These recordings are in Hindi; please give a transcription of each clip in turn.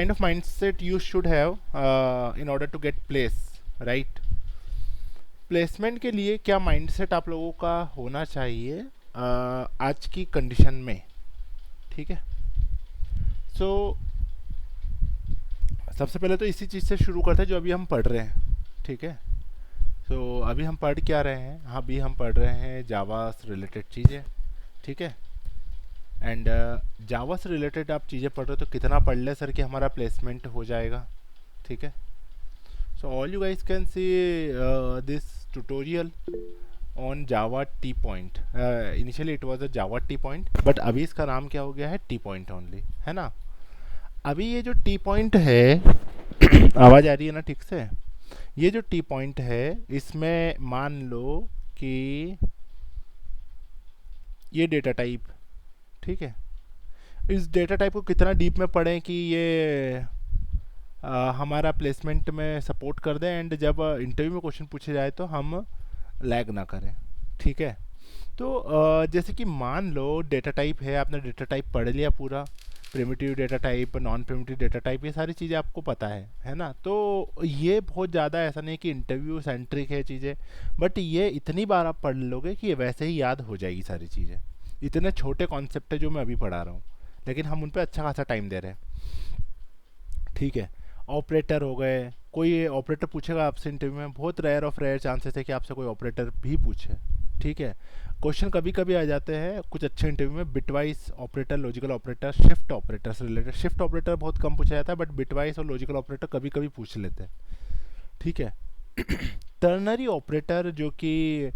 kind of mindset you should have in order to get place, right? Placement के लिए क्या माइंडसेट आप लोगों का होना चाहिए आज की कंडीशन में, ठीक है? सो सबसे पहले तो इसी चीज़ से शुरू करते हैं जो अभी हम पढ़ रहे हैं, ठीक है? सो अभी हम पढ़ क्या रहे हैं? अभी हम पढ़ रहे हैं जावा से रिलेटेड चीज़ें, ठीक है? एंड जावा से रिलेटेड आप चीज़ें पढ़ रहे हो तो कितना पढ़ ले सर कि हमारा प्लेसमेंट हो जाएगा, ठीक है? So all you guys can see this tutorial on Java T point. Initially it was a Java T point, but अभी इसका नाम क्या हो गया है? टी पॉइंट ओनली, है ना? अभी ये जो टी पॉइंट है आवाज़ आ रही है ना ठीक से? ये जो टी पॉइंट है इसमें मान लो कि ये डेटा टाइप, ठीक है? इस डेटा टाइप को कितना डीप में पढ़ें कि ये हमारा प्लेसमेंट में सपोर्ट कर दें एंड जब इंटरव्यू में क्वेश्चन पूछे जाए तो हम लैग ना करें, ठीक है? तो जैसे कि मान लो डेटा टाइप है, आपने डेटा टाइप पढ़ लिया पूरा, primitive data type, non primitive data type, ये सारी चीज़ें आपको पता है ना? तो ये बहुत ज़्यादा ऐसा नहीं कि इंटरव्यू सेंट्रिक है चीज़ें, बट ये इतनी बार आप पढ़ लोगे कि ये वैसे ही याद हो जाएगी सारी चीज़ें. इतने छोटे कॉन्सेप्ट है जो मैं अभी पढ़ा रहा हूँ, लेकिन हम उन पर अच्छा खासा टाइम दे रहे हैं, ठीक है? ऑपरेटर हो गए, कोई ऑपरेटर पूछेगा आपसे इंटरव्यू में, बहुत रेयर ऑफ रेयर चांसेस है कि आपसे कोई ऑपरेटर भी पूछे, ठीक है? क्वेश्चन कभी कभी आ जाते हैं कुछ अच्छे इंटरव्यू में, bitwise operator, logical operator, shift operator से रिलेटेड. शिफ्ट ऑपरेटर बहुत कम पूछा जाता है, बट बिटवाइस और लॉजिकल ऑपरेटर कभी कभी पूछ लेते हैं, ठीक है? टर्नरी ऑपरेटर जो कि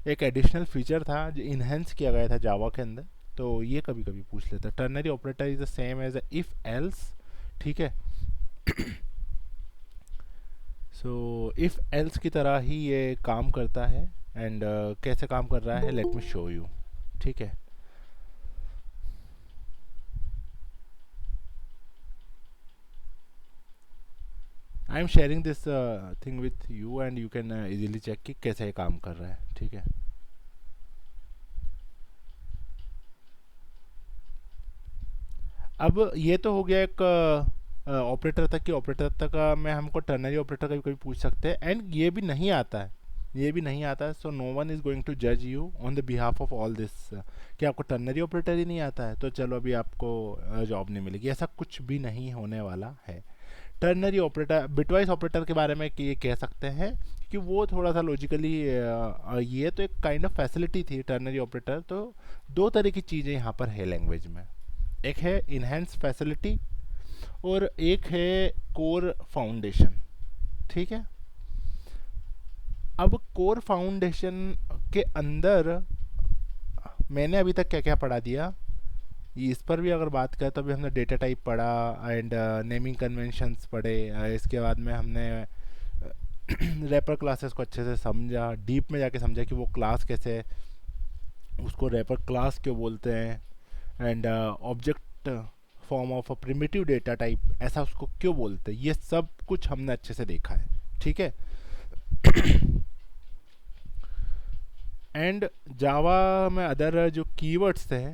एक एडिशनल फीचर था जो इन्हेंस किया गया था जावा के अंदर, तो ये कभी कभी पूछ लेता है. Ternary operator is the same as if else, ठीक है? सो इफ एल्स की तरह ही ये काम करता है. एंड कैसे काम कर रहा है, लेट मी शो यू, ठीक है? I am sharing this thing with you and you can easily check कि कैसे ये काम कर रहा है, ठीक है? अब ये तो हो गया एक ऑपरेटर तक की. ऑपरेटर तक में हमको टर्नरी ऑपरेटर का भी कभी पूछ सकते हैं, एंड ये भी नहीं आता है, ये भी नहीं आता है. So no one is going to जज you on the behalf of all this कि आपको टर्नरी ऑपरेटर ही नहीं आता है तो चलो अभी आपको जॉब नहीं मिलेगी. ऐसा कुछ भी नहीं होने वाला है. टर्नरी ऑपरेटर, बिटवाइस ऑपरेटर के बारे में कि ये कह सकते हैं कि वो थोड़ा सा लॉजिकली, ये तो एक काइंड ऑफ फैसिलिटी थी टर्नरी ऑपरेटर. तो दो तरह की चीज़ें यहाँ पर है लैंग्वेज में. एक है इनहेंस फैसिलिटी और एक है कोर फाउंडेशन, ठीक है? अब कोर फाउंडेशन के अंदर मैंने अभी तक क्या क्या पढ़ा दिया, इस पर भी अगर बात करें तो अभी हमने डेटा टाइप पढ़ा एंड नेमिंग कन्वेंशंस पढ़े. इसके बाद में हमने रैपर क्लासेस को अच्छे से समझा, डीप में जाके समझा कि वो क्लास कैसे, उसको रैपर क्लास क्यों बोलते हैं, and object form of a primitive data type ऐसा उसको क्यों बोलते हैं, ये सब कुछ हमने अच्छे से देखा है, ठीक है? एंड जावा में अदर जो कीवर्ड्स थे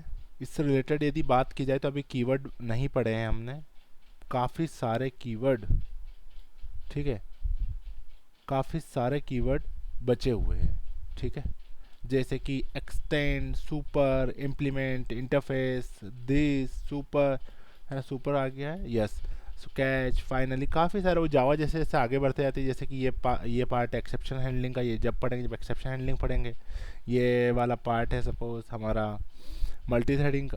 इससे रिलेटेड यदि बात की जाए तो अभी कीवर्ड नहीं पढ़े हैं हमने. काफ़ी सारे कीवर्ड, ठीक है? काफ़ी सारे कीवर्ड बचे हुए हैं, ठीक है? जैसे कि extend, super, implement, interface, this, super, है ना? सुपर आ गया है, यस. कैच, फाइनली, काफ़ी सारे वो जावा जैसे जैसे आगे बढ़ते जाते हैं. जैसे कि ये पार्ट एक्सेप्शन हैंडलिंग का, ये जब पढ़ेंगे, जब एक्सेप्शन हैंडलिंग पढ़ेंगे. ये वाला पार्ट है सपोज हमारा मल्टी थ्रेडिंग,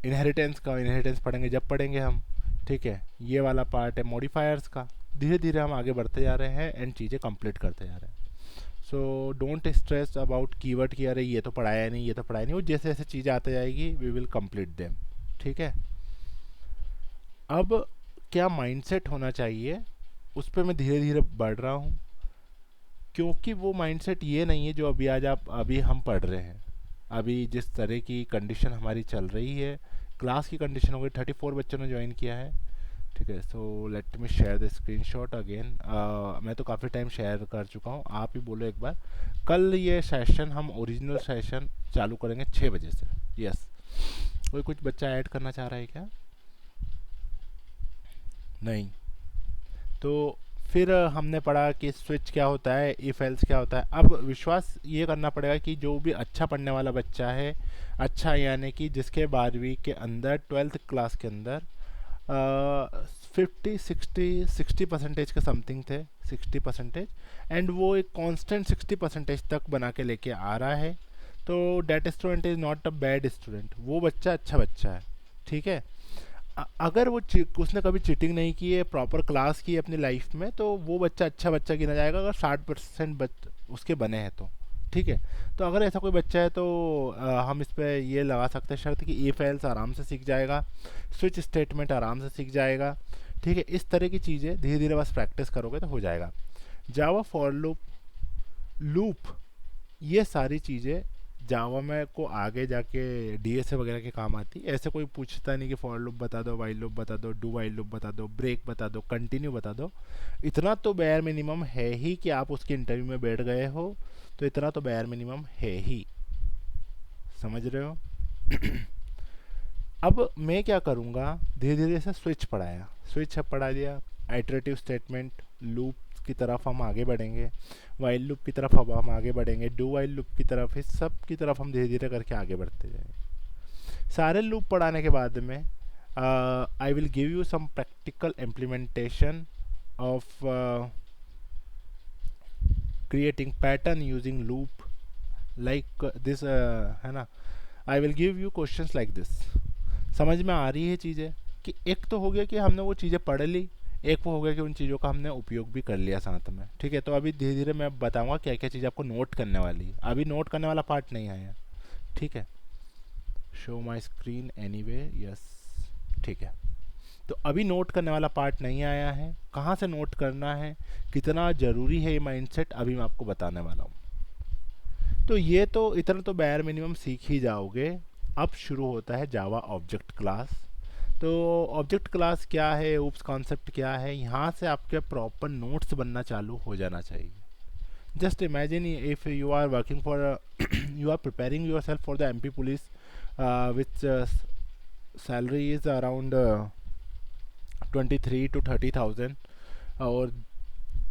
इनहेरिटेंस का, इनहेरिटेंस पढ़ेंगे जब पढ़ेंगे हम, ठीक है? ये वाला पार्ट है मॉडिफायर्स का. धीरे धीरे हम आगे बढ़ते जा रहे हैं एंड चीज़ें कंप्लीट करते जा रहे हैं. So don't stress about keyword कि अरे ये तो पढ़ाया नहीं, ये तो पढ़ाया नहीं. वो जैसे जैसे चीज़ें आते जाएगी वी विल कंप्लीट देम, ठीक है? अब क्या माइंडसेट होना चाहिए उस पर मैं धीरे धीरे बढ़ रहा हूँ, क्योंकि वो माइंडसेट ये नहीं है जो अभी हम पढ़ रहे हैं. अभी जिस तरह की कंडीशन हमारी चल रही है, क्लास की कंडीशन हो गई, 34 बच्चों ने ज्वाइन किया है, ठीक है? So let me share the screenshot again. मैं तो काफ़ी टाइम शेयर कर चुका हूँ, आप ही बोलो एक बार. कल ये सेशन हम ओरिजिनल सेशन चालू करेंगे 6 बजे से, यस. कोई कुछ बच्चा ऐड करना चाह रहा है क्या? नहीं। तो फिर हमने पढ़ा कि स्विच क्या होता है, इफ एल्स क्या होता है। अब विश्वास ये करना पड़ेगा कि जो भी अच्छा पढ़ने वाला बच्चा है, अच्छा यानी कि जिसके 12वीं के अंदर, 12th क्लास के अंदर 50 60 60 परसेंटेज के समथिंग थे, 60%, एंड वो एक कांस्टेंट 60% तक बना के लेके आ रहा है, तो that student is not a bad student, वो बच्चा अच्छा बच्चा है। ठीक है। अगर वो उसने कभी चीटिंग नहीं की है, प्रॉपर क्लास की है अपनी लाइफ में, तो वो बच्चा अच्छा बच्चा गिना जाएगा, अगर 60% उसके बने हैं तो। ठीक है। तो अगर ऐसा कोई बच्चा है तो हम इस पे ये लगा सकते हैं शर्त कि ई फाइल्स आराम से सीख जाएगा, स्विच स्टेटमेंट आराम से सीख जाएगा। ठीक है। इस तरह की चीज़ें धीरे धीरे बस प्रैक्टिस करोगे तो हो जाएगा। जावा फॉर लूप, लूप, ये सारी चीज़ें जावा में को आगे जाके डीएसए वगैरह के काम आती। ऐसे कोई पूछता नहीं कि फॉर लूप बता दो, वाइल लूप बता दो, डू वाइल लूप बता दो, ब्रेक बता दो, कंटिन्यू बता दो। इतना तो बेयर मिनिमम है ही कि आप उसके इंटरव्यू में बैठ गए हो, तो इतना तो बेयर मिनिमम है ही। समझ रहे हो? अब मैं क्या करूँगा, धीरे धीरे से स्विच पढ़ाया, स्विच अब पढ़ा दिया, आइटरेटिव स्टेटमेंट, लूप की तरफ हम आगे बढ़ेंगे, वाइल लूप की तरफ अब हम आगे बढ़ेंगे, डू वाइल लूप की तरफ, इस सब की तरफ हम धीरे धीरे करके आगे बढ़ते जाएंगे। सारे लूप पढ़ाने के बाद में I will give you some practical implementation of creating pattern using loop like this, है ना। I will give you questions like this. समझ में आ रही है चीज़ें? कि एक तो हो गया कि हमने वो चीज़ें पढ़ ली, एक वो हो गया कि उन चीज़ों का हमने उपयोग भी कर लिया साथ में। ठीक है। तो अभी धीरे धीरे मैं बताऊंगा क्या क्या चीज़ आपको नोट करने वाली है, अभी नोट करने वाला पार्ट नहीं आया। ठीक है। Show my screen anyway, yes. ठीक है। तो अभी नोट करने वाला पार्ट नहीं आया है, कहाँ से नोट करना है, कितना ज़रूरी है ये माइंडसेट, अभी मैं आपको बताने वाला हूँ। तो ये तो इतना तो बैर मिनिमम सीख ही जाओगे। अब शुरू होता है जावा ऑब्जेक्ट क्लास। तो ऑब्जेक्ट क्लास क्या है, ऊप्स कॉन्सेप्ट क्या है, यहाँ से आपके प्रॉपर नोट्स बनना चालू हो जाना चाहिए। Just imagine if you are working for you are preparing yourself for the MP police, which salary is around 23 to 30,000, और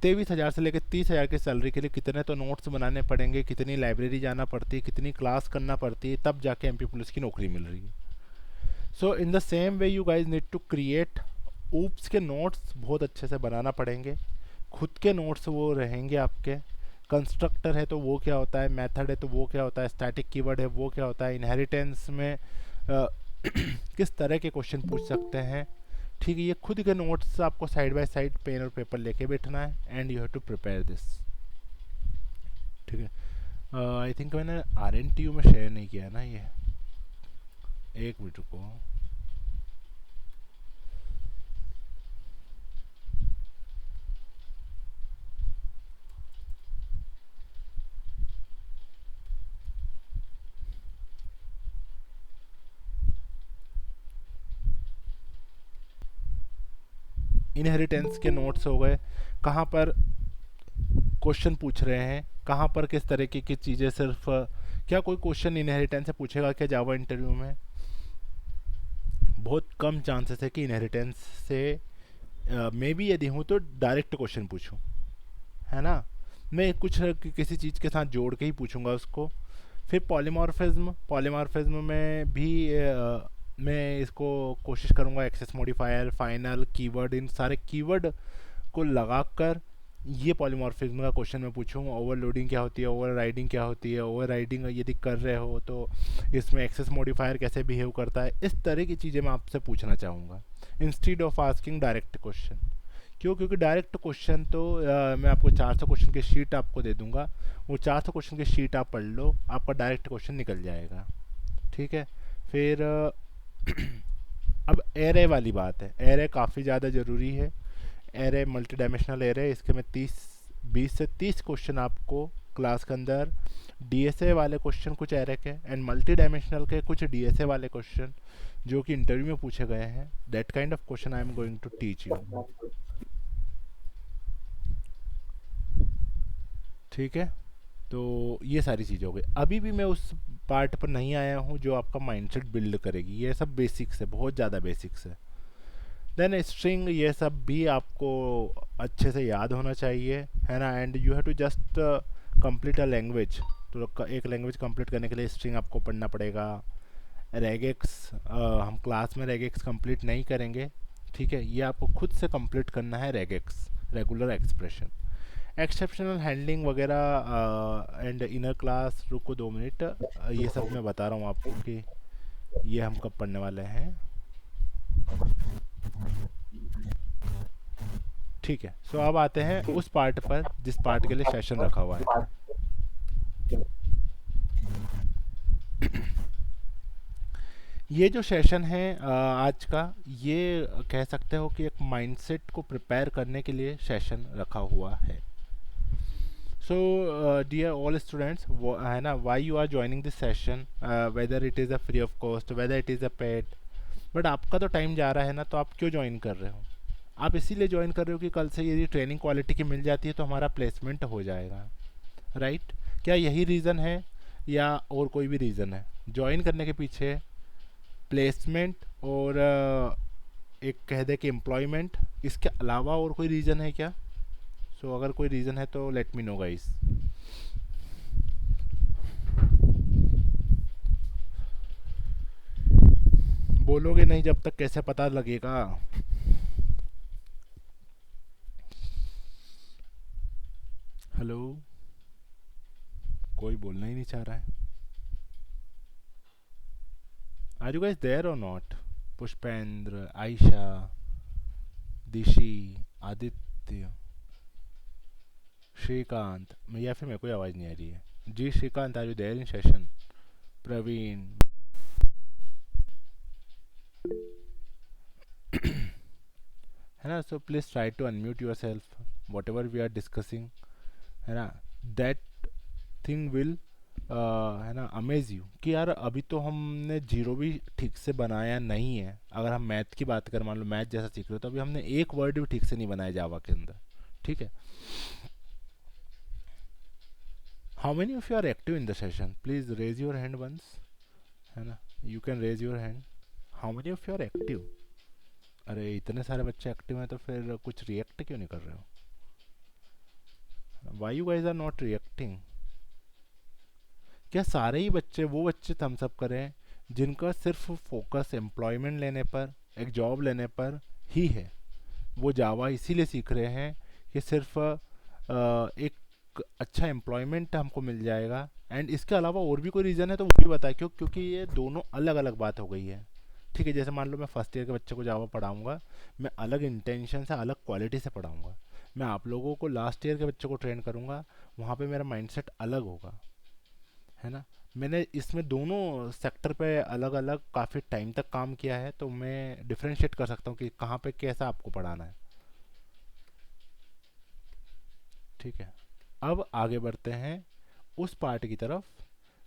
23,000 से लेकर 30,000 की सैलरी के लिए कितने तो नोट्स बनाने पड़ेंगे, कितनी लाइब्रेरी जाना पड़ती है, कितनी क्लास करना पड़ती है, तब जाके एमपी पुलिस की नौकरी मिल रही है। So in the same way you guys need to create OOPs के नोट्स बहुत अच्छे से बनाना पड़ेंगे। खुद के नोट्स वो रहेंगे आपके। कंस्ट्रक्टर है तो वो क्या होता है, मेथड है तो वो क्या होता है, स्टैटिक कीवर्ड है वो क्या होता है, इनहेरिटेंस में किस तरह के क्वेश्चन पूछ सकते हैं। ठीक है। ये खुद के नोट्स आपको साइड बाय साइड पेन और पेपर लेके बैठना है, and you have to prepare this. ठीक है। आई थिंक मैंने आर एन टी यू में शेयर नहीं किया है ना ये, एक मिनट को। इनहेरिटेंस के नोट्स हो गए, कहाँ पर क्वेश्चन पूछ रहे हैं, कहाँ पर किस तरीके की चीज़ें, सिर्फ क्या कोई क्वेश्चन इनहेरिटेंस से पूछेगा क्या जावा इंटरव्यू में? बहुत कम चांसेस है कि इनहेरिटेंस से मे बी यदि हूँ तो डायरेक्ट क्वेश्चन पूछूं, है ना। मैं कुछ किसी चीज़ के साथ जोड़ के ही पूछूंगा उसको। फिर पॉलीमॉर्फिज्म, पॉलीमॉर्फिज्म में भी मैं इसको कोशिश करूंगा एक्सेस मॉडिफायर, फाइनल, कीवर्ड, इन सारे कीवर्ड को लगाकर ये पॉलीमॉर्फिज्म का क्वेश्चन मैं पूछूंगा। ओवरलोडिंग क्या होती है, ओवर राइडिंग क्या होती है, ओवर राइडिंग यदि कर रहे हो तो इसमें एक्सेस मॉडिफायर कैसे बिहेव करता है, इस तरह की चीज़ें मैं आपसे पूछना चाहूँगा instead of asking direct question. क्यों? क्योंकि डायरेक्ट क्वेश्चन तो मैं आपको 400 क्वेश्चन की शीट आपको दे दूंगा, वो 400 क्वेश्चन की शीट आप पढ़ लो, आपका डायरेक्ट क्वेश्चन निकल जाएगा। ठीक है। फिर अब एरे वाली बात है, एरे काफ़ी ज़्यादा ज़रूरी है। एरे मल्टी डायमेंशनल एरे, इसके में 20 से 30 क्वेश्चन आपको क्लास के अंदर, डीएसए वाले क्वेश्चन कुछ एरे के, एंड मल्टी डायमेंशनल के कुछ डीएसए वाले क्वेश्चन जो कि इंटरव्यू में पूछे गए हैं, that kind of question I am going to teach you. ठीक है। तो ये सारी चीज़ें हो गई। अभी भी मैं उस पार्ट पर नहीं आया हूँ जो आपका माइंडसेट बिल्ड करेगी, ये सब बेसिक्स है, बहुत ज़्यादा बेसिक्स है। देन स्ट्रिंग, ये सब भी आपको अच्छे से याद होना चाहिए, है ना। And you have to just complete a language. तो एक लैंग्वेज कंप्लीट करने के लिए स्ट्रिंग आपको पढ़ना पड़ेगा। रेगेक्स, हम क्लास में रेगेक्स कंप्लीट नहीं करेंगे, ठीक है, ये आपको खुद से कंप्लीट करना है। Regex, regular expression, exceptional handling वगैरह एंड इनर क्लास। रुको 2 मिनट, ये सब मैं बता रहा हूँ आपको कि ये हम कब पढ़ने वाले हैं। ठीक है, सो अब आते हैं उस पार्ट पर जिस पार्ट के लिए सेशन रखा हुआ है। ये जो सेशन है आज का, ये कह सकते हो कि एक माइंडसेट को प्रिपेयर करने के लिए सेशन रखा हुआ है। सो डियर ऑल स्टूडेंट्स, है ना, why you are joining this session, whether it is a free of cost, whether it is a paid, but आपका तो टाइम जा रहा है ना, तो आप क्यों ज्वाइन कर रहे हो? आप इसीलिए ज्वाइन कर रहे हो कि कल से यदि ट्रेनिंग क्वालिटी की मिल जाती है तो हमारा प्लेसमेंट हो जाएगा, राइट? क्या यही रीज़न है या और कोई भी रीज़न है ज्वाइन करने के पीछे? प्लेसमेंट और एक कह दे कि एम्प्लॉयमेंट, इसके अलावा और कोई रीज़न है क्या? सो अगर कोई रीज़न है तो लेट मी नो गाइस। बोलोगे नहीं जब तक कैसे पता लगेगा? हेलो, कोई बोलना ही नहीं चाह रहा है। आर यू गाइस देयर और नॉट? पुष्पेंद्र, आयशा, दिशी, आदित्य, श्रीकांत, या फिर मेरे को आवाज़ नहीं आ रही है जी। Shrikant, are you there in session? Praveen, है ना। So please try to unmute yourself, whatever we are discussing, है ना। दैट थिंग विल, है ना, अमेज यू कि यार अभी तो हमने जीरो भी ठीक से बनाया नहीं है। अगर हम मैथ की बात करें, मान लो मैथ जैसा सीख रहे हो, तो अभी हमने एक वर्ड भी ठीक से नहीं बनाया जावा के अंदर, ठीक है। How many of you are active in the session? Please raise your hand once, है ना, you can raise your hand. How many of you are active? अरे इतने सारे बच्चे एक्टिव हैं तो फिर कुछ रिएक्ट क्यों नहीं कर रहे हो? Why you guys are not reacting? क्या सारे ही बच्चे वो बच्चे थम्स अप करें जिनका सिर्फ फोकस एम्प्लॉयमेंट लेने पर, एक जॉब लेने पर ही है? वो जावा इसीलिए सीख रहे हैं कि सिर्फ एक अच्छा एम्प्लॉयमेंट हमको मिल जाएगा। एंड इसके अलावा और भी कोई रीज़न है तो वो भी बताए, क्योंकि ये दोनों अलग अलग बात हो गई है, ठीक है। जैसे मान लो मैं फर्स्ट ईयर के बच्चे को जावा पढ़ाऊँगा, मैं अलग इंटेंशन से, अलग क्वालिटी से पढ़ाऊँगा। मैं आप लोगों को लास्ट ईयर के बच्चे को ट्रेन करूँगा, वहाँ पे मेरा माइंडसेट अलग होगा, है ना। मैंने इसमें दोनों सेक्टर पे अलग अलग काफ़ी टाइम तक काम किया है, तो मैं डिफ्रेंशिएट कर सकता हूँ कि कहाँ पे कैसा आपको पढ़ाना है, ठीक है। अब आगे बढ़ते हैं उस पार्ट की तरफ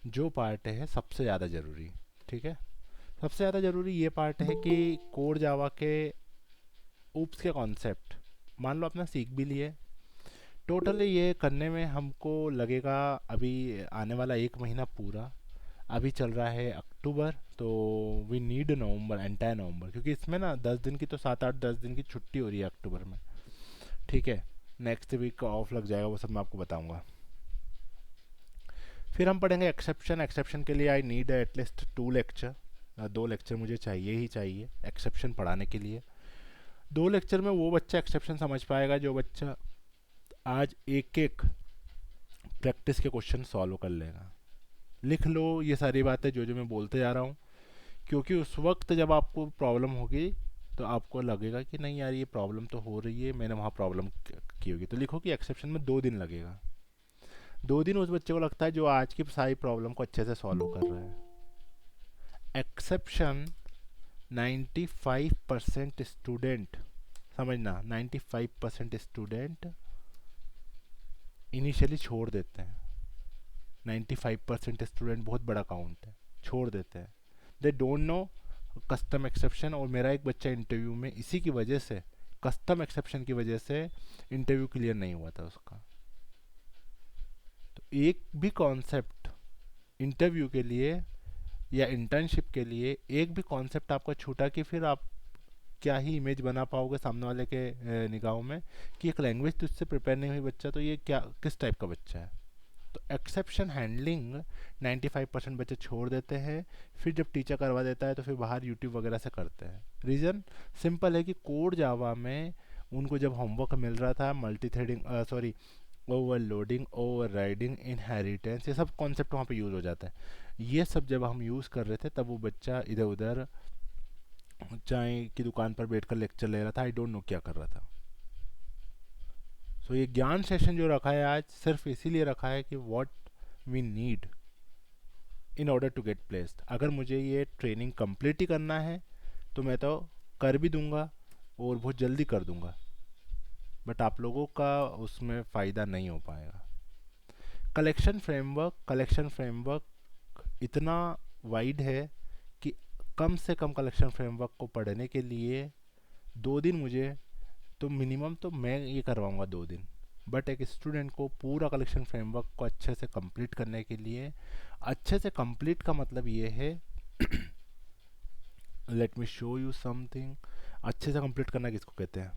जो पार्ट है सबसे ज़्यादा ज़रूरी, ठीक है। सबसे ज़्यादा ज़रूरी ये पार्ट है कि कोर जावा के ऊप्स के कॉन्सेप्ट मान लो अपना सीख भी लिए। टोटली ये करने में हमको लगेगा अभी आने वाला 1 महीना पूरा। अभी चल रहा है अक्टूबर, तो वी नीड नवंबर, एंटायर नवंबर, क्योंकि इसमें ना 10 दिन की तो 7 8 10 दिन की छुट्टी हो रही है अक्टूबर में, ठीक है। नेक्स्ट वीक का ऑफ लग जाएगा, वो सब मैं आपको बताऊंगा। फिर हम पढ़ेंगे एक्सेप्शन। एक्सेप्शन के लिए I need at least 2 lecture, 2 lecture मुझे चाहिए ही चाहिए एक्सेप्शन पढ़ाने के लिए। 2 लेक्चर में वो बच्चा एक्सेप्शन समझ पाएगा जो बच्चा आज एक एक प्रैक्टिस के क्वेश्चन सॉल्व कर लेगा। लिख लो ये सारी बातें जो जो मैं बोलते जा रहा हूँ, क्योंकि उस वक्त जब आपको प्रॉब्लम होगी तो आपको लगेगा कि नहीं यार ये प्रॉब्लम तो हो रही है, मैंने वहाँ प्रॉब्लम की होगी। तो लिखो कि एक्सेप्शन में 2 दिन लगेगा। 2 दिन उस बच्चे को लगता है जो आज की सारी प्रॉब्लम को अच्छे से सॉल्व कर रहा है। एक्सेप्शन 95% स्टूडेंट, समझना, 95% स्टूडेंट इनिशियली छोड़ देते हैं। 95% स्टूडेंट बहुत बड़ा काउंट है, छोड़ देते हैं। They don't know custom exception. और मेरा एक बच्चा इंटरव्यू में इसी की वजह से, कस्टम एक्सेप्शन की वजह से इंटरव्यू क्लियर नहीं हुआ था उसका। तो एक भी कॉन्सेप्ट इंटरव्यू के लिए या इंटर्नशिप के लिए, एक भी कॉन्सेप्ट आपका छूटा कि फिर आप क्या ही इमेज बना पाओगे सामने वाले के निगाहों में कि एक लैंग्वेज तो इससे प्रिपेयर नहीं हुई बच्चा, तो ये क्या किस टाइप का बच्चा है। तो एक्सेप्शन हैंडलिंग 95% बच्चे छोड़ देते हैं, फिर जब टीचर करवा देता है तो फिर बाहर यूट्यूब वगैरह से करते हैं। रीज़न सिंपल है कि कोड जावा में उनको जब होमवर्क मिल रहा था, multi threading, sorry, overloading, overriding, inheritance, ये सब कॉन्सेप्ट वहाँ पे यूज़ हो जाता है। ये सब जब हम यूज़ कर रहे थे तब वो बच्चा इधर उधर चाय की दुकान पर बैठकर लेक्चर ले रहा था, आई डोंट नो क्या कर रहा था। सो ये ज्ञान सेशन जो रखा है आज सिर्फ इसीलिए रखा है कि what we need in order to get placed. अगर मुझे ये ट्रेनिंग कंप्लीट ही करना है तो मैं तो कर भी दूंगा और बहुत जल्दी कर दूंगा, बट आप लोगों का उसमें फ़ायदा नहीं हो पाएगा। कलेक्शन फ्रेमवर्क इतना वाइड है कि कम से कम कलेक्शन फ्रेमवर्क को पढ़ने के लिए 2 दिन मुझे, तो मिनिमम तो मैं ये करवाऊँगा 2 दिन, बट एक स्टूडेंट को पूरा कलेक्शन फ्रेमवर्क को अच्छे से कंप्लीट करने के लिए, अच्छे से कंप्लीट का मतलब ये है let me show you something. अच्छे से कंप्लीट करना किसको कहते हैं?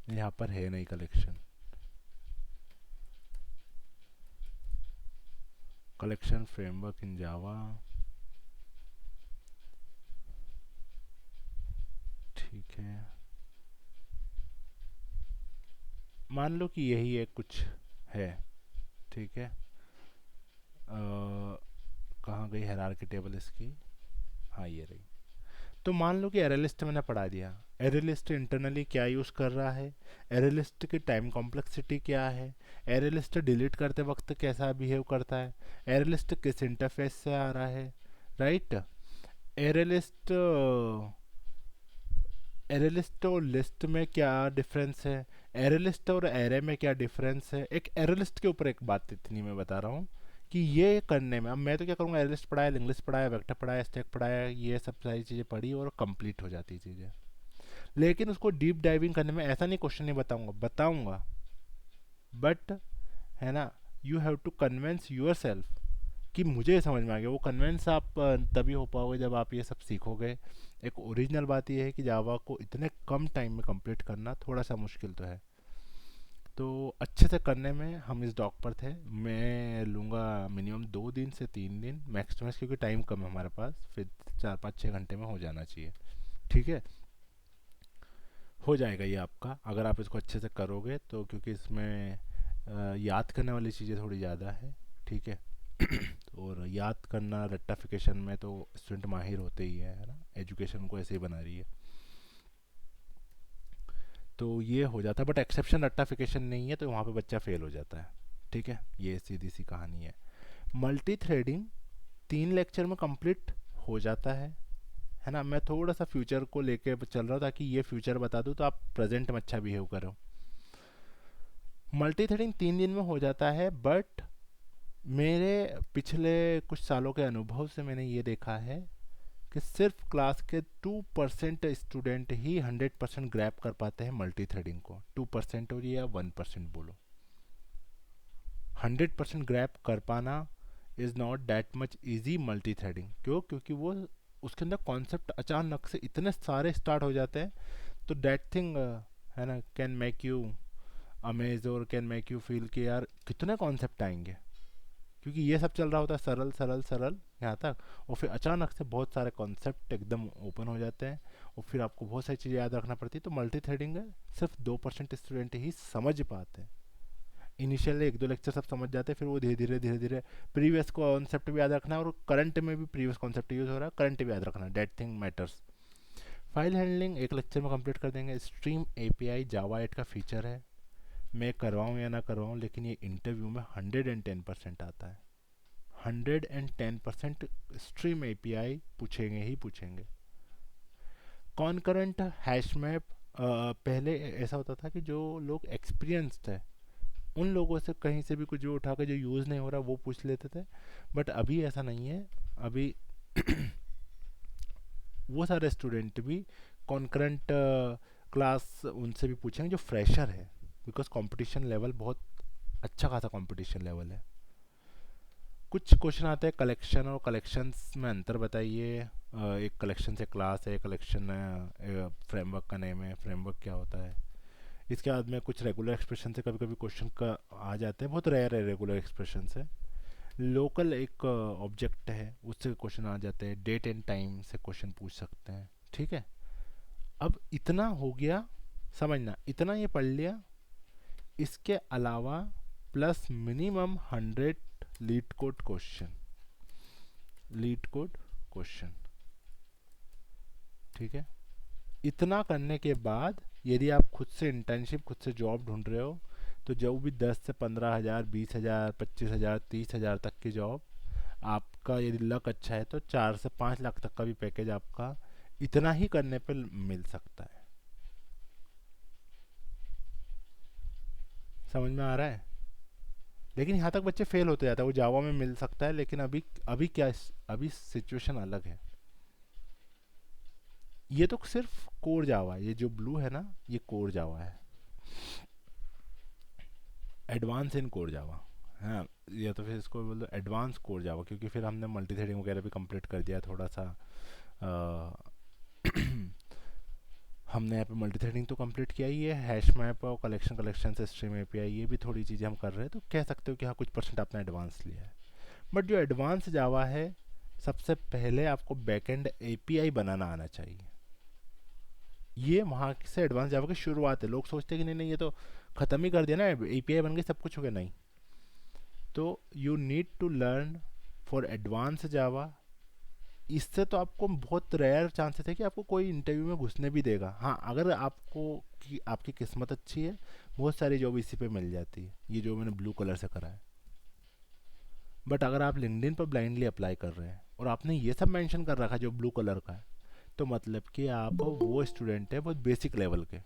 यहाँ पर है नहीं कलेक्शन, कलेक्शन फ्रेमवर्क इन जावा, ठीक है। मान लो कि यही एक कुछ है, ठीक है। कहाँ गई हायरार्की टेबल इसकी? हाँ ये रही। तो मान लो कि एरे लिस्ट मैंने पढ़ा दिया, एरे लिस्ट इंटरनली क्या यूज़ कर रहा है, एरे लिस्ट की टाइम कॉम्प्लेक्सिटी क्या है, एरे लिस्ट डिलीट करते वक्त कैसा बिहेव करता है, एरे लिस्ट किस इंटरफेस से आ रहा है, right. Array list, array list और लिस्ट में क्या डिफरेंस है, एरे लिस्ट और एरे में क्या डिफरेंस है। एक एरे लिस्ट के ऊपर एक बात इतनी मैं बता रहा हूँ कि ये करने में अब मैं तो क्या करूँगा, एरे लिस्ट पढ़ाया, लिंक लिस्ट पढ़ाया, वेक्टर पढ़ाया, स्टैक पढ़ाया, ये सब सारी चीज़ें पढ़ी और कंप्लीट हो जाती चीज़ें। लेकिन उसको डीप डाइविंग करने में ऐसा नहीं क्वेश्चन नहीं बताऊंगा, बताऊंगा, बट है ना, you have to convince yourself कि मुझे ये समझ में आ गया। वो कन्विंस आप तभी हो पाओगे जब आप ये सब सीखोगे। एक ओरिजिनल बात यह है कि जावा को इतने कम टाइम में कंप्लीट करना थोड़ा सा मुश्किल तो है। तो अच्छे से करने में हम इस डॉक पर थे। मैं लूँगा मिनिमम 2 दिन से 3 दिन मैक्स टू मैक्स, क्योंकि टाइम कम है हमारे पास, फिर 4-5-6 घंटे में हो जाना चाहिए, ठीक है। हो जाएगा ये आपका अगर आप इसको अच्छे से करोगे तो, क्योंकि इसमें याद करने वाली चीज़ें थोड़ी ज़्यादा है, ठीक है। और याद करना रेक्टाफिकेशन में तो स्टूडेंट माहिर होते ही है ना, एजुकेशन को ऐसे ही बना रही है। तो ये हो जाता है, बट एक्सेप्शन रेक्टाफिकेशन नहीं है तो वहाँ पे बच्चा फेल हो जाता है, ठीक है। ये सीधी सी कहानी है। मल्टी थ्रेडिंग 3 लेक्चर में कंप्लीट हो जाता है ना। मैं थोड़ा सा फ्यूचर को लेके चल रहा था कि ये फ्यूचर बता दूँ तो आप प्रेजेंट में अच्छा बिहेव करो। मल्टी थ्रेडिंग 3 दिन में हो जाता है, बट मेरे पिछले कुछ सालों के अनुभव से मैंने ये देखा है कि सिर्फ क्लास के 2% स्टूडेंट ही 100% ग्रैप कर पाते हैं मल्टी थ्रेडिंग को। 2% हो या 1% बोलो, 100% ग्रैप कर पाना is not that much easy multi threading. क्यों? क्योंकि वो उसके अंदर कॉन्सेप्ट अचानक से इतने सारे स्टार्ट हो जाते हैं, तो दैट थिंग है ना, कैन मेक यू अमेज और कैन मेक यू फील कि यार कितने कॉन्सेप्ट आएंगे, क्योंकि ये सब चल रहा होता है सरल सरल सरल यहाँ तक, और फिर अचानक से बहुत सारे कॉन्सेप्ट एकदम ओपन हो जाते हैं और फिर आपको बहुत सारी चीज़ें याद रखना पड़ती है। तो मल्टी थ्रेडिंग सिर्फ 2% स्टूडेंट ही समझ पाते हैं। इनिशियली 1-2 लेक्चर सब समझ जाते हैं, फिर वो धीरे धीरे प्रीवियस कॉन्सेप्ट भी याद रखना है, और करंट में भी प्रीवियस कॉन्सेप्ट यूज़ हो रहा है, करंट भी याद रखना है, that thing matters. File handling 1 lecture में कंप्लीट कर देंगे। स्ट्रीम एपीआई जावा 8 का फीचर है, मैं करवाऊँ या ना करवाऊँ, लेकिन ये इंटरव्यू में 110% आता है। 110% स्ट्रीम एपीआई पूछेंगे ही पूछेंगे। कॉन्करेंट हैश मैप, पहले ऐसा होता था कि जो लोग एक्सपीरियंस्ड है उन लोगों से कहीं से भी कुछ भी उठा के जो यूज़ नहीं हो रहा वो पूछ लेते थे, बट अभी ऐसा नहीं है। अभी वो सारे स्टूडेंट भी कॉन्करेंट क्लास उनसे भी पूछेंगे जो फ्रेशर है, बिकॉज कंपटीशन लेवल बहुत अच्छा खासा कंपटीशन लेवल है। कुछ क्वेश्चन आते हैं कलेक्शन और कलेक्शंस में अंतर बताइए। एक कलेक्शन से क्लास है, कलेक्शन फ्रेमवर्क का नेम है, फ्रेमवर्क क्या होता है। इसके बाद में कुछ रेगुलर एक्सप्रेशन से कभी कभी क्वेश्चन का आ जाते हैं, बहुत रेयर है रेगुलर एक्सप्रेशन से। लोकल एक ऑब्जेक्ट है, उससे क्वेश्चन आ जाते हैं। डेट एंड टाइम से क्वेश्चन पूछ सकते हैं। ठीक है, अब इतना हो गया, समझना इतना ये पढ़ लिया। इसके अलावा plus minimum 100 leet code question, leet code question. ठीक है, इतना करने के बाद यदि आप खुद से इंटर्नशिप, खुद से जॉब ढूंढ रहे हो, तो जो भी 10 से 15 हज़ार, 20 हज़ार, 25 हज़ार, 30 हज़ार तक की जॉब, आपका यदि लक अच्छा है तो 4 से 5 लाख तक का भी पैकेज आपका इतना ही करने पे मिल सकता है। समझ में आ रहा है? लेकिन यहाँ तक बच्चे फेल होते जाते हैं। वो जावा में मिल सकता है, लेकिन अभी अभी क्या, अभी सिचुएशन अलग है। ये तो सिर्फ कोर जावा, ये जो ब्लू है ना, ये कोर जावा है। एडवांस इन कोर जावा, हाँ। या तो फिर इसको बोल दो एडवांस कोर जावा, क्योंकि फिर हमने मल्टी थ्रेडिंग वगैरह भी कंप्लीट कर दिया थोड़ा सा। हमने यहाँ पे मल्टी थ्रेडिंग तो कंप्लीट किया ही है, हैश मैप और कलेक्शन, कलेक्शन से स्ट्रीम एपीआई, ये भी थोड़ी चीज़ें हम कर रहे हैं, तो कह सकते हो कि हाँ कुछ परसेंट आपने एडवांस लिया है। बट जो एडवांस जावा है, सबसे पहले आपको बैकएंड एपीआई बनाना आना चाहिए। ये वहाँ से एडवांस जावा की शुरुआत है। लोग सोचते हैं कि नहीं नहीं, ये तो ख़त्म ही कर दिया ना, एपीआई बन गई सब कुछ हो गया, नहीं। तो you need to learn for advance Java. इससे तो आपको बहुत रेयर चांसेस है कि आपको कोई इंटरव्यू में घुसने भी देगा। हाँ, अगर आपको कि आपकी किस्मत अच्छी है, बहुत सारी जॉब इसी पे मिल जाती है, ये जो मैंने ब्लू कलर से करा है। बट अगर आप लिंक्डइन पर ब्लाइंडली अप्लाई कर रहे हैं और आपने ये सब मेंशन कर रखा है जो ब्लू कलर का है, तो मतलब कि आप वो स्टूडेंट है बहुत बेसिक लेवल के,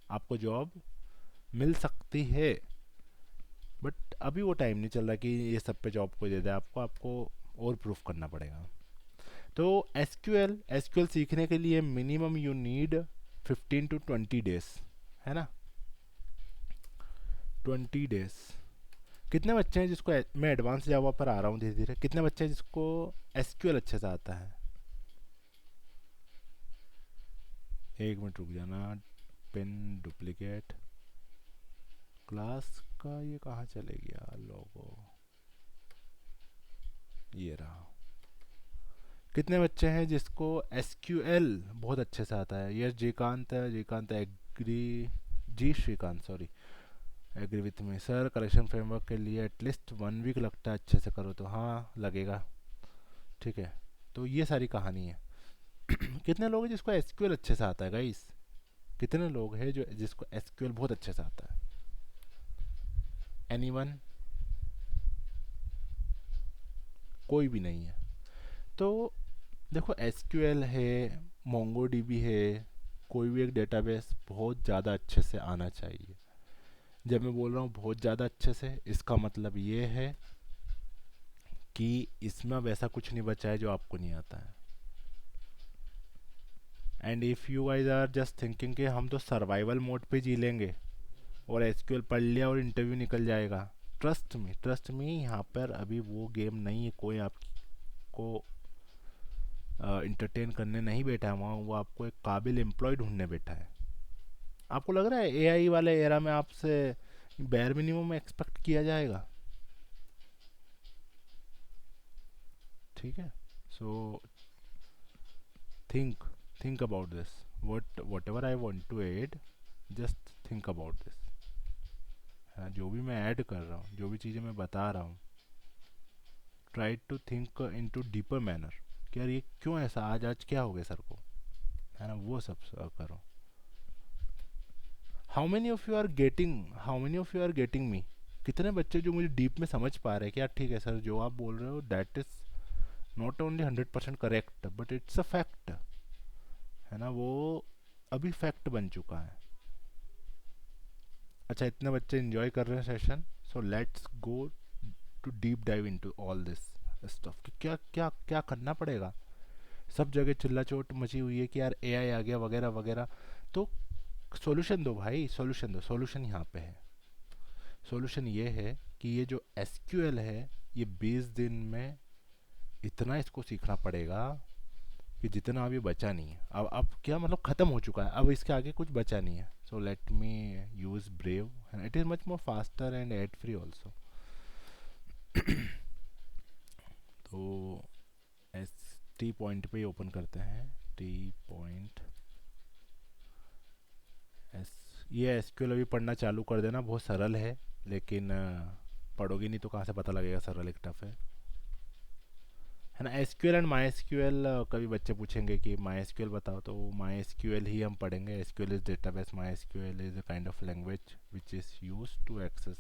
आपको जॉब मिल सकती है। बट अभी वो टाइम नहीं चल रहा कि ये सब पे जॉब कोई दे दे आपको, आपको और प्रूफ करना पड़ेगा। तो एसक्यूएल सीखने के लिए minimum you need 15 to 20 days, है ना, 20 डेज। कितने बच्चे हैं जिसको मैं एडवांस जावा पर आ रहा हूँ धीरे धीरे, कितने बच्चे हैं जिसको एसक्यूएल अच्छे से आता है? एक मिनट रुक जाना, पिन डुप्लीकेट क्लास का ये कहाँ चले गया लोगो, ये रहा। कितने बच्चे हैं जिसको एसक्यूएल बहुत अच्छे से आता है? ये श्रीकांत है, श्रीकांत एग्री, जी Shrikant sorry, agree with me sir, correction framework के लिए एटलीस्ट 1 वीक लगता है, अच्छे से करो तो। हाँ लगेगा, ठीक है। तो ये सारी कहानी है। कितने लोग हैं जिसको एसक्यूएल अच्छे से आता है गाइस? कितने लोग हैं जो जिसको एसक्यूएल बहुत अच्छे से आता है? एनीवन? कोई भी नहीं है। तो देखो, एसक्यूएल है, मोंगो डीबी है, कोई भी एक डेटाबेस बहुत ज़्यादा अच्छे से आना चाहिए। जब मैं बोल रहा हूँ बहुत ज़्यादा अच्छे से, इसका मतलब ये है कि इसमें वैसा कुछ नहीं बचा है जो आपको नहीं आता है। And if you guys are just thinking कि हम तो सर्वाइवल मोड पे जी लेंगे और एसक्यूएल पढ़ लिया और इंटरव्यू निकल जाएगा, ट्रस्ट मी, यहाँ पर अभी वो गेम नहीं है। कोई आपको इंटरटेन करने नहीं बैठा है वहाँ, वो आपको एक काबिल एम्प्लॉय ढूंढने बैठा है। आपको लग रहा है एआई वाले एरा में आपसे बेयर मिनिमम एक्सपेक्ट किया जाएगा? ठीक है, so think think about this, whatever I want to add, just think about this. हाँ, जो भी मैं ऐड कर रहा हूँ, जो भी चीज़ें मैं बता रहा हूँ, try to think into deeper manner कि यार ये क्यों ऐसा, आज आज क्या हो गया सर को, है ना, वो सब करो। How many of you are getting me? कितने बच्चे जो मुझे डीप में समझ पा रहे हैं कि यार ठीक है सर, जो आप बोल रहे हो that is not only 100% correct but it's a fact, है ना, वो अभी फैक्ट बन चुका है। अच्छा, इतने बच्चे एंजॉय कर रहे हैं session, so let's go to deep dive into all this stuff कि क्या क्या क्या करना पड़ेगा। सब जगह चिल्ला चोट मची हुई है कि यार एआई आ गया वगैरह वगैरह। तो सॉल्यूशन दो भाई, सॉल्यूशन दो, सॉल्यूशन यहाँ पे है। सॉल्यूशन ये है कि ये जो एसक्यूएल है ये 20 दिन में इतना इसको सीखना पड़ेगा कि जितना अभी बचा नहीं है। अब क्या मतलब ख़त्म हो चुका है, अब इसके आगे कुछ बचा नहीं है। So let me use brave, it is much more faster and ad free also. तो एस टी पॉइंट पे ओपन करते हैं, टी पॉइंट एस। ये एसक्यूएल अभी पढ़ना चालू कर देना, बहुत सरल है, लेकिन पढ़ोगी नहीं तो कहाँ से पता लगेगा सरल एक टफ है ना। एसक्यूएल एंड माई एसक्यूएल, कभी बच्चे पूछेंगे कि माई एसक्यूएल बताओ, तो माई एसक्यूएल ही हम पढ़ेंगे। SQL is database, MySQL is a kind of language which is use to access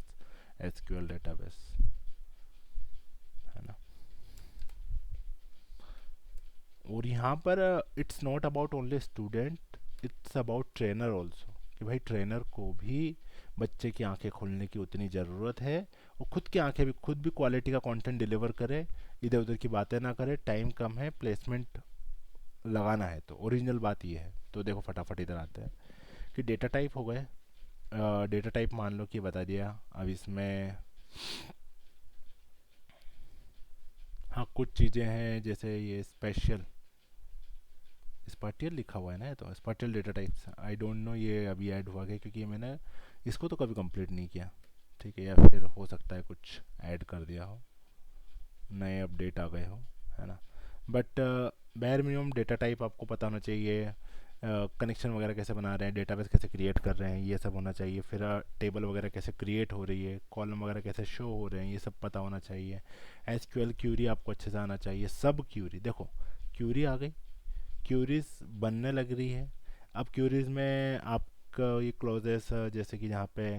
SQL database, है ना। और यहाँ पर it's not about only student, it's about trainer also, कि भाई ट्रेनर को भी बच्चे की आंखें खोलने की उतनी ज़रूरत है, और खुद की आंखें भी, खुद भी क्वालिटी का कंटेंट डिलीवर करे, इधर उधर की बातें ना करे। टाइम कम है, प्लेसमेंट लगाना है, तो ओरिजिनल बात ये है। तो देखो फटाफट इधर आते हैं कि डेटा टाइप हो गए। डेटा टाइप मान लो कि बता दिया। अब इसमें हाँ कुछ चीज़ें हैं, जैसे ये स्पेशल स्पाटियल लिखा हुआ है ना, ये तो spatial data types, I don't know ये अभी ऐड हुआ गया, क्योंकि मैंने इसको तो कभी कंप्लीट नहीं किया। ठीक है, या फिर हो सकता है कुछ ऐड कर दिया हो, नए अपडेट आ गए हो, है ना। बट बैर मिनिमम डेटा टाइप आपको पता होना चाहिए। कनेक्शन वगैरह कैसे बना रहे हैं, डेटाबेस कैसे क्रिएट कर रहे हैं, ये सब होना चाहिए। फिर टेबल वगैरह कैसे क्रिएट हो रही है, कॉलम वगैरह कैसे शो हो रहे हैं, ये सब पता होना चाहिए। एसक्यूएल क्यूरी आपको अच्छे से आना चाहिए, सब क्यूरी। देखो क्यूरी आ गई, क्यूरीज बनने लग रही है। अब क्यूरीज में आपका ये क्लोजेस, जैसे कि यहाँ पे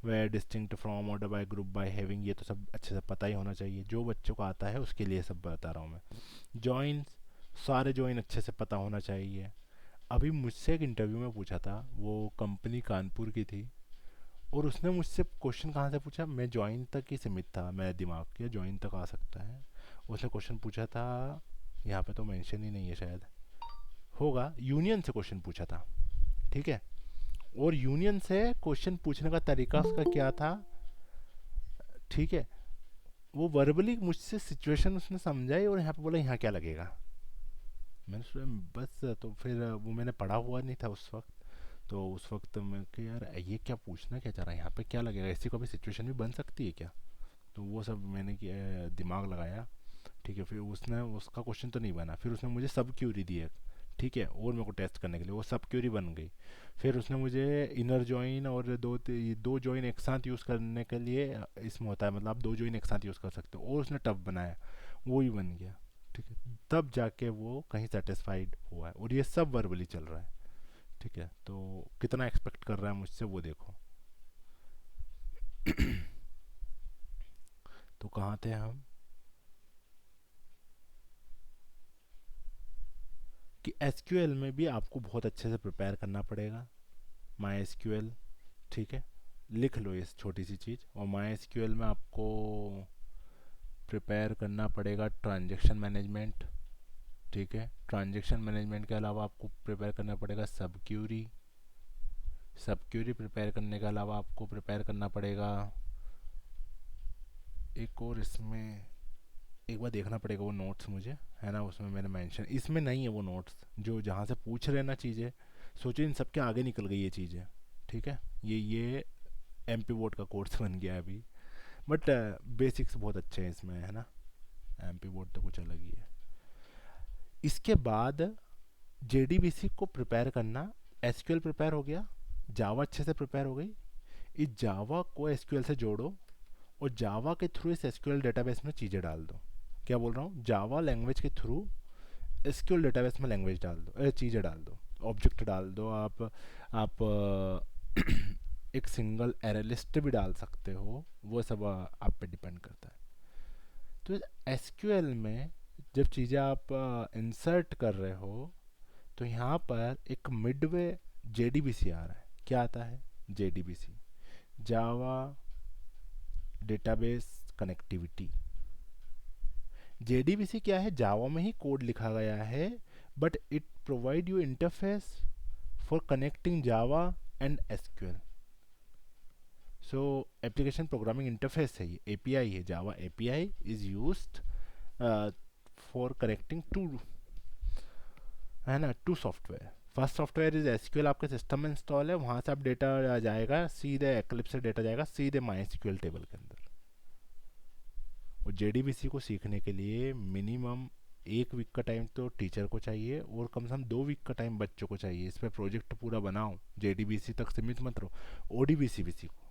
वे distinct from, order by, group by, having, ये तो सब अच्छे से पता ही होना चाहिए। जो बच्चों को आता है उसके लिए सब बता रहा हूँ मैं। जॉइन, सारे जॉइन अच्छे से पता होना चाहिए। अभी मुझसे एक इंटरव्यू में पूछा था, वो कंपनी कानपुर की थी, और उसने मुझसे क्वेश्चन कहाँ से पूछा, मैं जॉइन तक ही सीमित था, मेरा दिमाग किया जॉइन तक आ सकता है। उसने क्वेश्चन पूछा था, यहाँ पे तो मेंशन ही नहीं है, शायद होगा, यूनियन से क्वेश्चन पूछा था। ठीक है, और यूनियन से क्वेश्चन पूछने का तरीका उसका क्या था, ठीक है, वो वर्बली मुझसे सिचुएशन उसने समझाई, और यहाँ पे बोला यहाँ क्या लगेगा। मैंने सोचा बस, तो फिर वो मैंने पढ़ा हुआ नहीं था उस वक्त, तो उस वक्त मैं कि यार ये क्या पूछना क्या चाह रहा है, यहाँ पे क्या लगेगा, ऐसी कोई सिचुएशन भी बन सकती है क्या। तो वो सब मैंने किया, दिमाग लगाया। ठीक है, फिर उसने, उसका क्वेश्चन तो नहीं बना, फिर उसने मुझे सब क्यूरी दी है। ठीक है, और मेरे को टेस्ट करने के लिए वो सब क्यूरी बन गई। फिर उसने मुझे इनर जॉइन और दो जॉइन एक साथ यूज़ करने के लिए, इसमें होता है मतलब आप दो जॉइन एक साथ यूज़ कर सकते हो, और उसने टफ बनाया, वो भी बन गया। ठीक है, तब जाके वो कहीं सेटिस्फाइड हुआ है, और ये सब वर्बली चल रहा है। ठीक है, तो कितना एक्सपेक्ट कर रहा है मुझसे वो देखो। तो कहाँ थे हम, कि एसक्यूएल में भी आपको बहुत अच्छे से प्रिपेयर करना पड़ेगा। माई एसक्यूएल, ठीक है, लिख लो इस छोटी सी चीज़। और माई एसक्यूएल में आपको प्रिपेयर करना पड़ेगा ट्रांजेक्शन मैनेजमेंट। ठीक है, ट्रांजेक्शन मैनेजमेंट के अलावा आपको प्रिपेयर करना पड़ेगा सब क्यूरी। सब क्यूरी प्रिपेयर करने के अलावा आपको प्रिपेयर करना पड़ेगा एक और, इसमें एक बार देखना पड़ेगा वो नोट्स मुझे, है ना, उसमें मैंने मेंशन, इसमें नहीं है वो नोट्स, जो जहाँ से पूछ रहे ना चीज़ें, सोचो इन सबके आगे निकल गई ये चीज़ें। ठीक है, ये एम पी बोर्ड का कोर्स बन गया है अभी, बट बेसिक्स बहुत अच्छे हैं इसमें, है ना। एम पी बोर्ड तो कुछ अलग ही है। इसके बाद जेडीबीसी को प्रिपेयर करना, एसक्यूएल प्रिपेयर हो गया, जावा अच्छे से प्रिपेयर हो गई, इस जावा को एसक्यूएल से जोड़ो, और जावा के थ्रू इस एसक्यूएल डेटाबेस में चीज़ें डाल दो। क्या बोल रहा हूँ, जावा लैंग्वेज के थ्रू एसक्यूएल डेटाबेस में लैंग्वेज डाल दो, चीज़ें डाल दो, ऑब्जेक्ट डाल दो। आप एक सिंगल एरे लिस्ट भी डाल सकते हो, वो सब आप पे डिपेंड करता है। तो एसक्यूएल में जब चीज़ें आप इंसर्ट कर रहे हो, तो यहाँ पर एक मिडवे जेडीबीसी आ रहा है। क्या आता है, JDBC, Java database connectivity. JDBC क्या है, जावा में ही कोड लिखा गया है, but it provide you interface for connecting Java and SQL. So application programming interface है, ये एपीआई है, Java API is used for connecting to, है ना, to software. First software is SQL, आपके सिस्टम में इंस्टॉल है, वहाँ से आप डेटा जाएगा सीधे एक्लिप्स से, डेटा जाएगा सीधे माई टेबल के अंदर। और जेडीबीसी को सीखने के लिए मिनिमम 1 वीक का टाइम तो टीचर को चाहिए, और कम से कम 2 वीक का टाइम बच्चों को चाहिए। इस पर प्रोजेक्ट पूरा बनाओ, जेडीबीसी तक सीमित मत रहो, ओडीबीसी भी सीखो,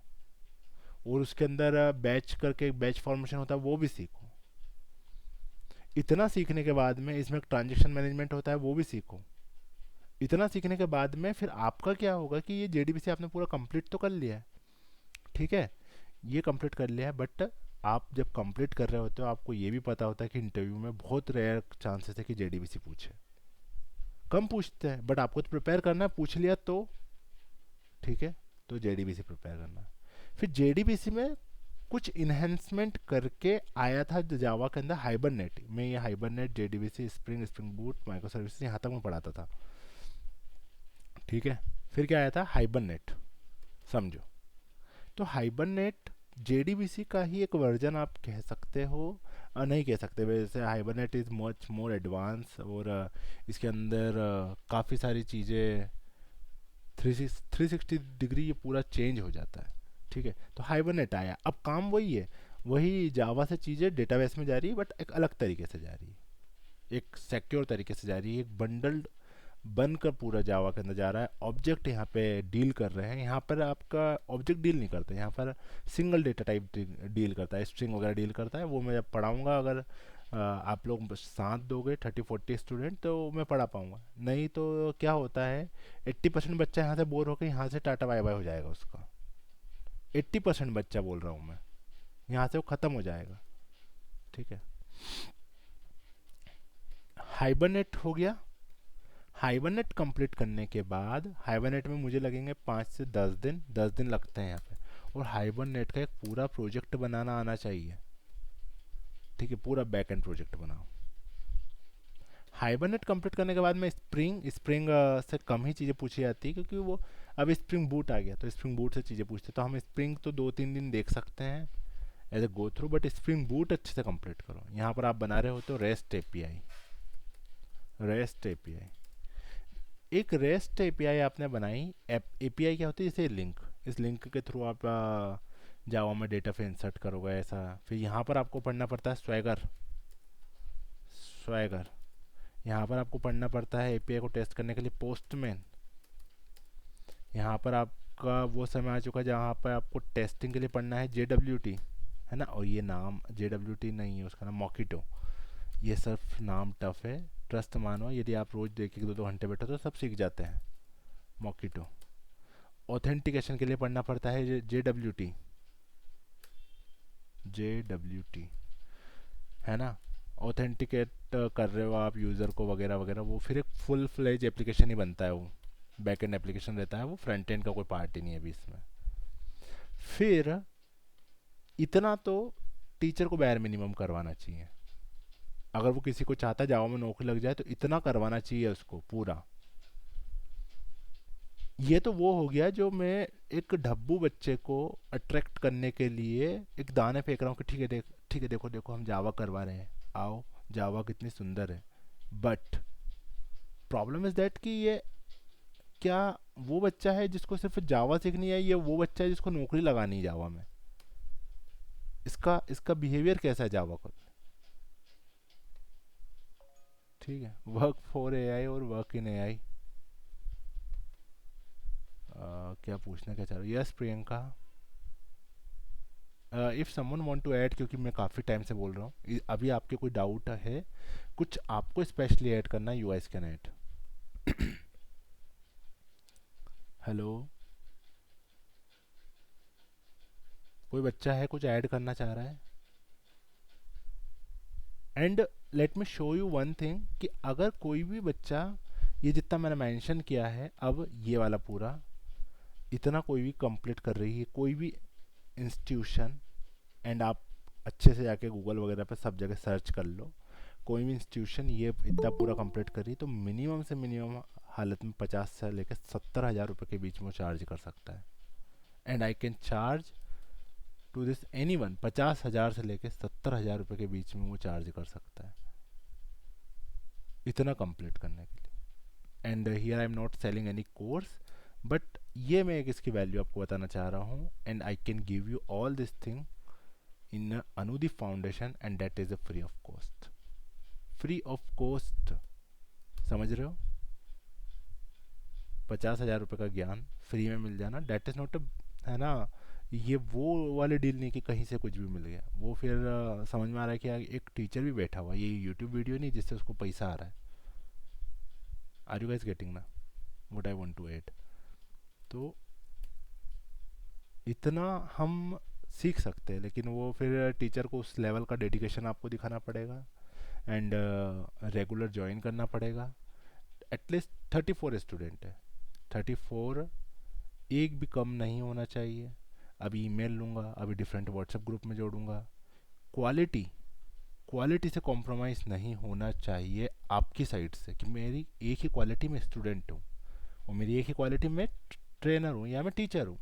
और उसके अंदर बैच करके एक बैच फॉर्मेशन होता है वो भी सीखो। इतना सीखने के बाद में इसमें एक ट्रांजेक्शन मैनेजमेंट होता है वो भी सीखो। इतना सीखने के बाद में फिर आपका क्या होगा कि ये जेडीबीसी आपने पूरा कंप्लीट तो कर लिया है, ठीक है, ये कंप्लीट कर लिया है, बट आप जब कंप्लीट कर रहे होते हो आपको ये भी पता होता है कि इंटरव्यू में बहुत रेयर चांसेस है कि जेडीबीसी पूछे, कम पूछते हैं, बट आपको तो प्रिपेयर करना है, पूछ लिया तो ठीक है, तो जेडीबीसी प्रिपेयर करना है। फिर जेडीबीसी में कुछ इन्हेंसमेंट करके आया था जावा के अंदर, हाइबरनेट में, ये hibernate, JDBC, spring, spring boot, micro services, यहाँ तक मैं पढ़ाता था, ठीक है। फिर क्या आया था, हाइबरनेट, समझो। तो हाइबरनेट जेडीबीसी का ही एक वर्जन आप कह सकते हो, नहीं कह सकते वैसे, hibernate is much more advance, और इसके अंदर काफ़ी सारी चीज़ें 360 डिग्री ये पूरा चेंज हो जाता है, ठीक है। तो हाइबरनेट आया, अब काम वही है, वही जावा से चीज़ें डेटाबेस में जा रही है, बट एक अलग तरीके से जा रही है, एक सिक्योर तरीके से जा रही है, एक बंडल्ड बनकर पूरा जावा के अंदर जा रहा है। ऑब्जेक्ट यहाँ पे डील कर रहे हैं, यहाँ पर आपका ऑब्जेक्ट डील नहीं करते, यहाँ पर सिंगल डेटा टाइप डील करता है, स्ट्रिंग वगैरह डील करता है। वो मैं जब पढ़ाऊँगा, अगर आप लोग साथ दोगे 30-40 स्टूडेंट तो मैं पढ़ा पाऊँगा, नहीं तो क्या होता है 80% बच्चा यहाँ से बोर होकर यहाँ से टाटा बाय बाय हो जाएगा उसका। 80% बच्चा बोल रहा हूँ मैं, यहाँ से वो ख़त्म हो जाएगा, ठीक है। हाइबरनेट हो गया। हाइबरनेट कंप्लीट करने के बाद, हाइबरनेट में मुझे लगेंगे 5 से 10 दिन, 10 दिन लगते हैं यहाँ पे, और हाइबरनेट का एक पूरा प्रोजेक्ट बनाना आना चाहिए, ठीक है, पूरा बैक एंड प्रोजेक्ट बनाओ। हाइबरनेट कंप्लीट करने के बाद में स्प्रिंग, स्प्रिंग से कम ही चीज़ें पूछी जाती है, क्योंकि वो अब स्प्रिंग बूट आ गया, तो स्प्रिंग बूट से चीज़ें पूछते हैं, तो हम स्प्रिंग तो 2-3 दिन देख सकते हैं as a go through, but spring boot अच्छे से कंप्लीट करो। यहाँ पर आप बना रहे होते हो रेस्ट एपीआई, रेस्ट एपीआई, एक रेस्ट एपीआई आपने बनाई। एपीआई क्या होती है, जैसे लिंक, इस लिंक के थ्रू आप जावा में डेटा फिर इंसर्ट करोगे ऐसा। फिर यहाँ पर आपको पढ़ना पड़ता है स्वैगर, स्वैगर, यहाँ पर आपको पढ़ना पड़ता है एपीआई को टेस्ट करने के लिए पोस्टमैन। यहाँ पर आपका वो समय आ चुका है जहाँ पर आपको टेस्टिंग के लिए पढ़ना है जेडब्ल्यूटी, है ना, और ये नाम जेडब्ल्यूटी नहीं है, उसका नाम मॉकिटो। ये सिर्फ नाम टफ है, ट्रस्ट मानो, यदि आप रोज़ देखिए 2-2 घंटे बैठो तो सब सीख जाते हैं। मॉकिटो। ऑथेंटिकेशन के लिए पढ़ना पड़ता है जेडब्ल्यूटी, जेडब्ल्यूटी, है ना। ऑथेंटिकेट कर रहे हो आप यूज़र को वगैरह वगैरह, वो फिर एक फुल फ्लेज एप्लीकेशन ही बनता है, वो बैक एंड एप्लीकेशन रहता है, वो फ्रंट एंड का कोई पार्ट ही नहीं है अभी इसमें। फिर इतना तो टीचर को बैर मिनिमम करवाना चाहिए, अगर वो किसी को चाहता है जावा में नौकरी लग जाए तो इतना करवाना चाहिए उसको पूरा। ये तो वो हो गया जो मैं एक ढब्बू बच्चे को अट्रैक्ट करने के लिए एक दाने फेंक रहा हूँ कि ठीक है देख, ठीक है, देखो देखो हम जावा करवा रहे हैं, आओ जावा कितनी सुंदर है। बट प्रॉब्लम इज दैट कि ये क्या वो बच्चा है जिसको सिर्फ जावा सीखनी है, ये वो बच्चा है जिसको नौकरी लगानी है जावा में। इसका इसका बिहेवियर कैसा है जावा को, ठीक है। वर्क फॉर एआई और वर्क इन एआई, क्या पूछना क्या चाह रहे हो, yes Priyanka. If someone want to add, क्योंकि मैं काफ़ी टाइम से बोल रहा हूँ, अभी आपके कोई डाउट है, कुछ आपको स्पेशली ऐड करना है, you ice can add. Hello, कोई बच्चा है कुछ ऐड करना चाह रहा है? And let me show you one thing कि अगर कोई भी बच्चा ये जितना मैंने मेंशन किया है, अब ये वाला पूरा इतना कोई भी कंप्लीट कर रही है, कोई भी इंस्टीट्यूशन, एंड आप अच्छे से जाके गूगल वगैरह पे सब जगह सर्च कर लो, कोई भी इंस्टीट्यूशन ये इतना पूरा कंप्लीट कर रही है, तो मिनिमम से मिनिमम हालत में 50 से लेकर 70 हज़ार रुपये के बीच में चार्ज कर सकता है। And I can charge to this anyone, 50,000 से लेके 70,000 रुपये के बीच में वो चार्ज कर सकता है इतना कंप्लीट करने के लिए। And here I am not selling any course, but ये मैं एक इसकी वैल्यू आपको बताना चाह रहा हूँ, and I can give you all this thing in Anudeep foundation, and that is a free of cost. Free of cost, समझ रहे हो? 50,000 रुपये का ज्ञान फ्री में मिल जाना, डेट इज़ नॉट अ, है ना, ये वो वाले डील नहीं कि कहीं से कुछ भी मिल गया। वो फिर समझ में आ रहा है कि एक टीचर भी बैठा हुआ है, ये यूट्यूब वीडियो नहीं जिससे उसको पैसा आ रहा है। आर यू गाइस गेटिंग ना what I want to add? तो इतना हम सीख सकते हैं, लेकिन वो फिर टीचर को उस लेवल का डेडिकेशन आपको दिखाना पड़ेगा, एंड रेगुलर ज्वाइन करना पड़ेगा। एटलीस्ट 34 स्टूडेंट है, 34, एक भी कम नहीं होना चाहिए। अभी ईमेल लूँगा, अभी डिफरेंट व्हाट्सएप ग्रुप में जोड़ूंगा। क्वालिटी, क्वालिटी से कॉम्प्रोमाइज़ नहीं होना चाहिए आपकी साइड से, कि मेरी एक ही क्वालिटी में स्टूडेंट हूँ और मेरी एक ही क्वालिटी में ट्रेनर हूँ या मैं टीचर हूँ।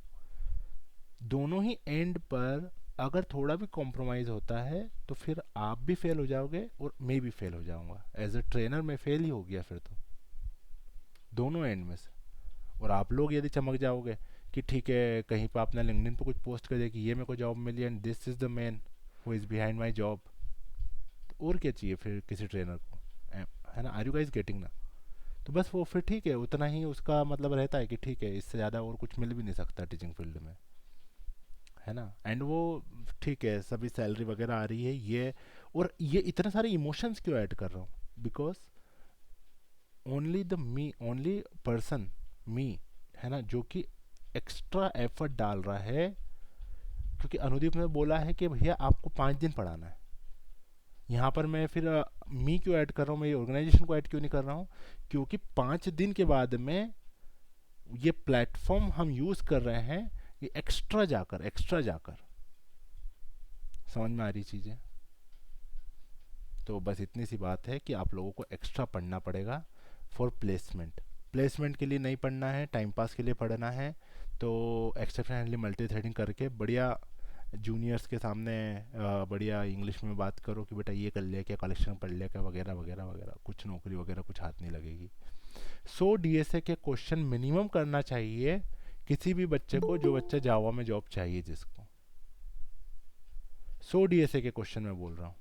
दोनों ही एंड पर अगर थोड़ा भी कॉम्प्रोमाइज़ होता है तो फिर आप भी फेल हो जाओगे और मैं भी फेल हो जाऊँगा। एज अ ट्रेनर मैं फेल ही हो गया फिर तो, दोनों एंड में से। और आप लोग यदि चमक जाओगे कि ठीक है, कहीं पर आपने लिंक्डइन पर कुछ पोस्ट कर दिया कि ये मेरे को जॉब मिली and this is the man who is behind my job, तो और क्या चाहिए फिर किसी ट्रेनर को, है ना? आर यू गाइस गेटिंग ना? तो बस वो फिर ठीक है, उतना ही उसका मतलब रहता है कि ठीक है, इससे ज़्यादा और कुछ मिल भी नहीं सकता टीचिंग फील्ड में, है ना? एंड वो ठीक है, सभी सैलरी वगैरह आ रही है ये, और ये इतने सारे इमोशंस क्यों ऐड कर रहा हूँ? Because only the me, only person me, है ना, जो कि एक्स्ट्रा एफर्ट डाल रहा है। क्योंकि अनुदीप ने बोला है कि भैया आपको 5 दिन पढ़ाना है। यहाँ पर मैं फिर मी क्यों ऐड कर रहा हूँ, मेरी ऑर्गेनाइजेशन को ऐड क्यों नहीं कर रहा हूँ? क्योंकि 5 दिन के बाद में ये प्लेटफॉर्म हम यूज़ कर रहे हैं, ये एक्स्ट्रा जाकर, एक्स्ट्रा जाकर, समझ में आ रही चीज़ें? तो बस इतनी सी बात है कि आप लोगों को एक्स्ट्रा पढ़ना पड़ेगा फॉर प्लेसमेंट। प्लेसमेंट के लिए नहीं पढ़ना है, टाइम पास के लिए पढ़ना है। तो एक्सेप्शनली मल्टी थ्रेडिंग करके बढ़िया जूनियर्स के सामने बढ़िया इंग्लिश में बात करो कि बेटा ये कर लिया क्या, कलेक्शन पढ़ लिया क्या, वगैरह वगैरह वगैरह, कुछ नौकरी वगैरह कुछ हाथ नहीं लगेगी। 100 DSA के क्वेश्चन मिनिमम करना चाहिए किसी भी बच्चे को, जो बच्चा जावा में जॉब चाहिए जिसको। 100 DSA के क्वेश्चन मैं बोल रहा हूँ,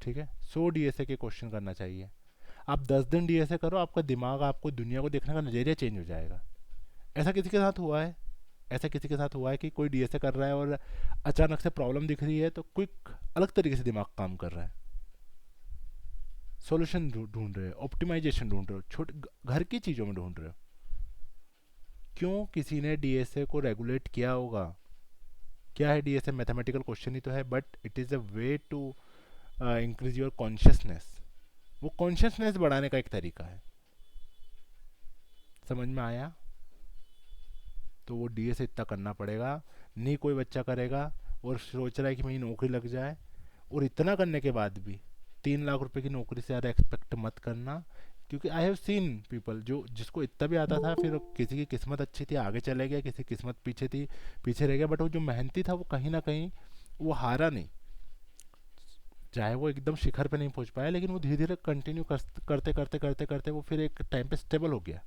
ठीक है? 100 DSA के क्वेश्चन करना चाहिए। आप 10 दिन DSA करो, आपका दिमाग, आपको दुनिया को देखने का नज़रिया चेंज हो जाएगा। ऐसा किसी के साथ हुआ है? ऐसा किसी के साथ हुआ है कि कोई DSA कर रहा है और अचानक से प्रॉब्लम दिख रही है तो क्विक अलग तरीके से दिमाग काम कर रहा है, सॉल्यूशन ढूंढ रहे हो, ऑप्टिमाइजेशन ढूंढ रहे हो, छोटे घर की चीज़ों में ढूंढ रहे हो। क्यों? किसी ने DSA को रेगुलेट किया होगा। क्या है DSA? मैथमेटिकल क्वेश्चन ही तो है, but it is a way to increase your consciousness. वो कॉन्शियसनेस बढ़ाने का एक तरीका है, समझ में आया? तो वो DSA इतना करना पड़ेगा, नहीं कोई बच्चा करेगा और सोच रहा है कि मेरी नौकरी लग जाए। और इतना करने के बाद भी 3 लाख रुपए की नौकरी से ज़्यादा एक्सपेक्ट मत करना। क्योंकि आई हैव सीन पीपल जो, जिसको इतना भी आता था, फिर किसी की किस्मत अच्छी थी आगे चले गया, किसी की किस्मत पीछे थी पीछे रह गया, बट वो जो मेहनती था वो कहीं ना कहीं वो हारा नहीं। चाहे वो एकदम शिखर पे नहीं पहुंच पाया, लेकिन वो धीरे धीरे कंटिन्यू करते करते करते करते वो फिर एक टाइम पे स्टेबल हो गया।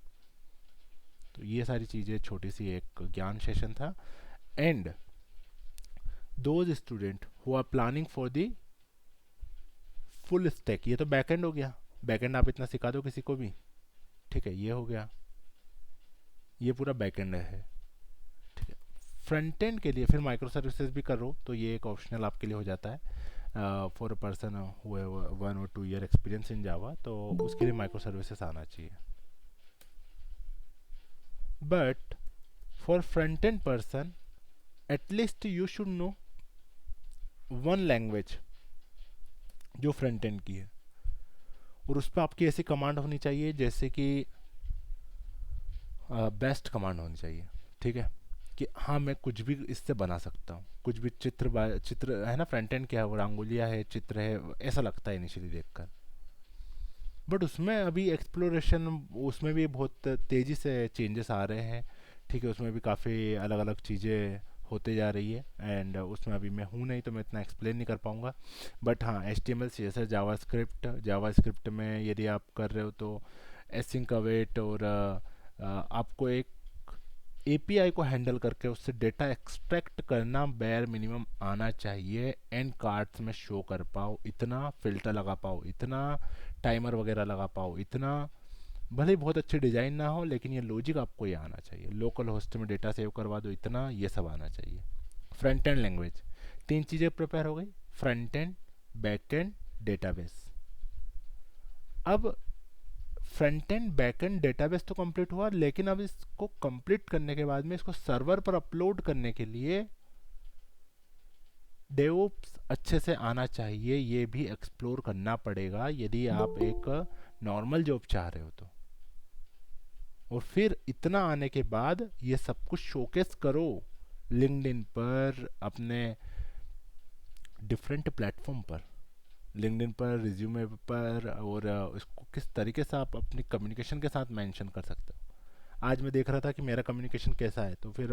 तो ये सारी चीज़ें, छोटी सी एक ज्ञान सेशन था। And those student who are planning for the full stack, ये तो बैकएंड हो गया, बैकएंड आप इतना सिखा दो किसी को भी, ठीक है, ये हो गया, ये पूरा बैकएंड है, ठीक है। फ्रंट एंड के लिए फिर माइक्रो सर्विसेज भी करो तो ये एक ऑप्शनल आपके लिए हो जाता है for a person who 1 or 2 year experience in Java, तो उसके लिए माइक्रो सर्विसेज आना चाहिए। But for front end person at least you should know 1 language जो फ्रंट एंड की है, और उस पर आपकी ऐसी कमांड होनी चाहिए जैसे कि बेस्ट कमांड होनी चाहिए, ठीक है, कि हाँ मैं कुछ भी इससे बना सकता हूँ, कुछ भी चित्र है ना, फ्रंट एंड क्या है, वो रंगोलिया है, चित्र है, ऐसा लगता है इनिशियली देखकर। बट उसमें अभी एक्सप्लोरेशन, उसमें भी बहुत तेज़ी से चेंजेस आ रहे हैं, ठीक है, उसमें भी काफ़ी अलग अलग चीज़ें होते जा रही है, एंड उसमें अभी मैं हूँ नहीं तो मैं इतना एक्सप्लेन नहीं कर पाऊँगा। बट हाँ, HTML CSS जावास्क्रिप्ट में यदि आप कर रहे हो तो एसिंक अवेट, और आपको एक API को हैंडल करके उससे डेटा एक्सट्रैक्ट करना बेयर मिनिमम आना चाहिए, एंड कार्ड्स में शो कर पाओ, इतना फिल्टर लगा पाओ, इतना टाइमर वगैरह लगा पाओ, इतना भले ही बहुत अच्छी डिज़ाइन ना हो लेकिन ये लॉजिक आपको ये आना चाहिए, लोकल होस्ट में डेटा सेव करवा दो, इतना ये सब आना चाहिए। फ्रंट एंड लैंग्वेज, तीन चीज़ें प्रिपेयर हो गई, front end, back end, database. अब front end back end database तो कंप्लीट हुआ, लेकिन अब इसको कंप्लीट करने के बाद में इसको सर्वर पर अपलोड करने के लिए डेवऑप्स अच्छे से आना चाहिए, ये भी एक्सप्लोर करना पड़ेगा यदि आप एक नॉर्मल जॉब चाह रहे हो तो। और फिर इतना आने के बाद ये सब कुछ शोकेस करो लिंक्डइन पर, अपने डिफरेंट प्लेटफॉर्म पर, लिंक्डइन पर, रिज्यूमे पर, और इसको किस तरीके से आप अपनी कम्युनिकेशन के साथ मेंशन कर सकते हो। आज मैं देख रहा था कि मेरा कम्युनिकेशन कैसा है, तो फिर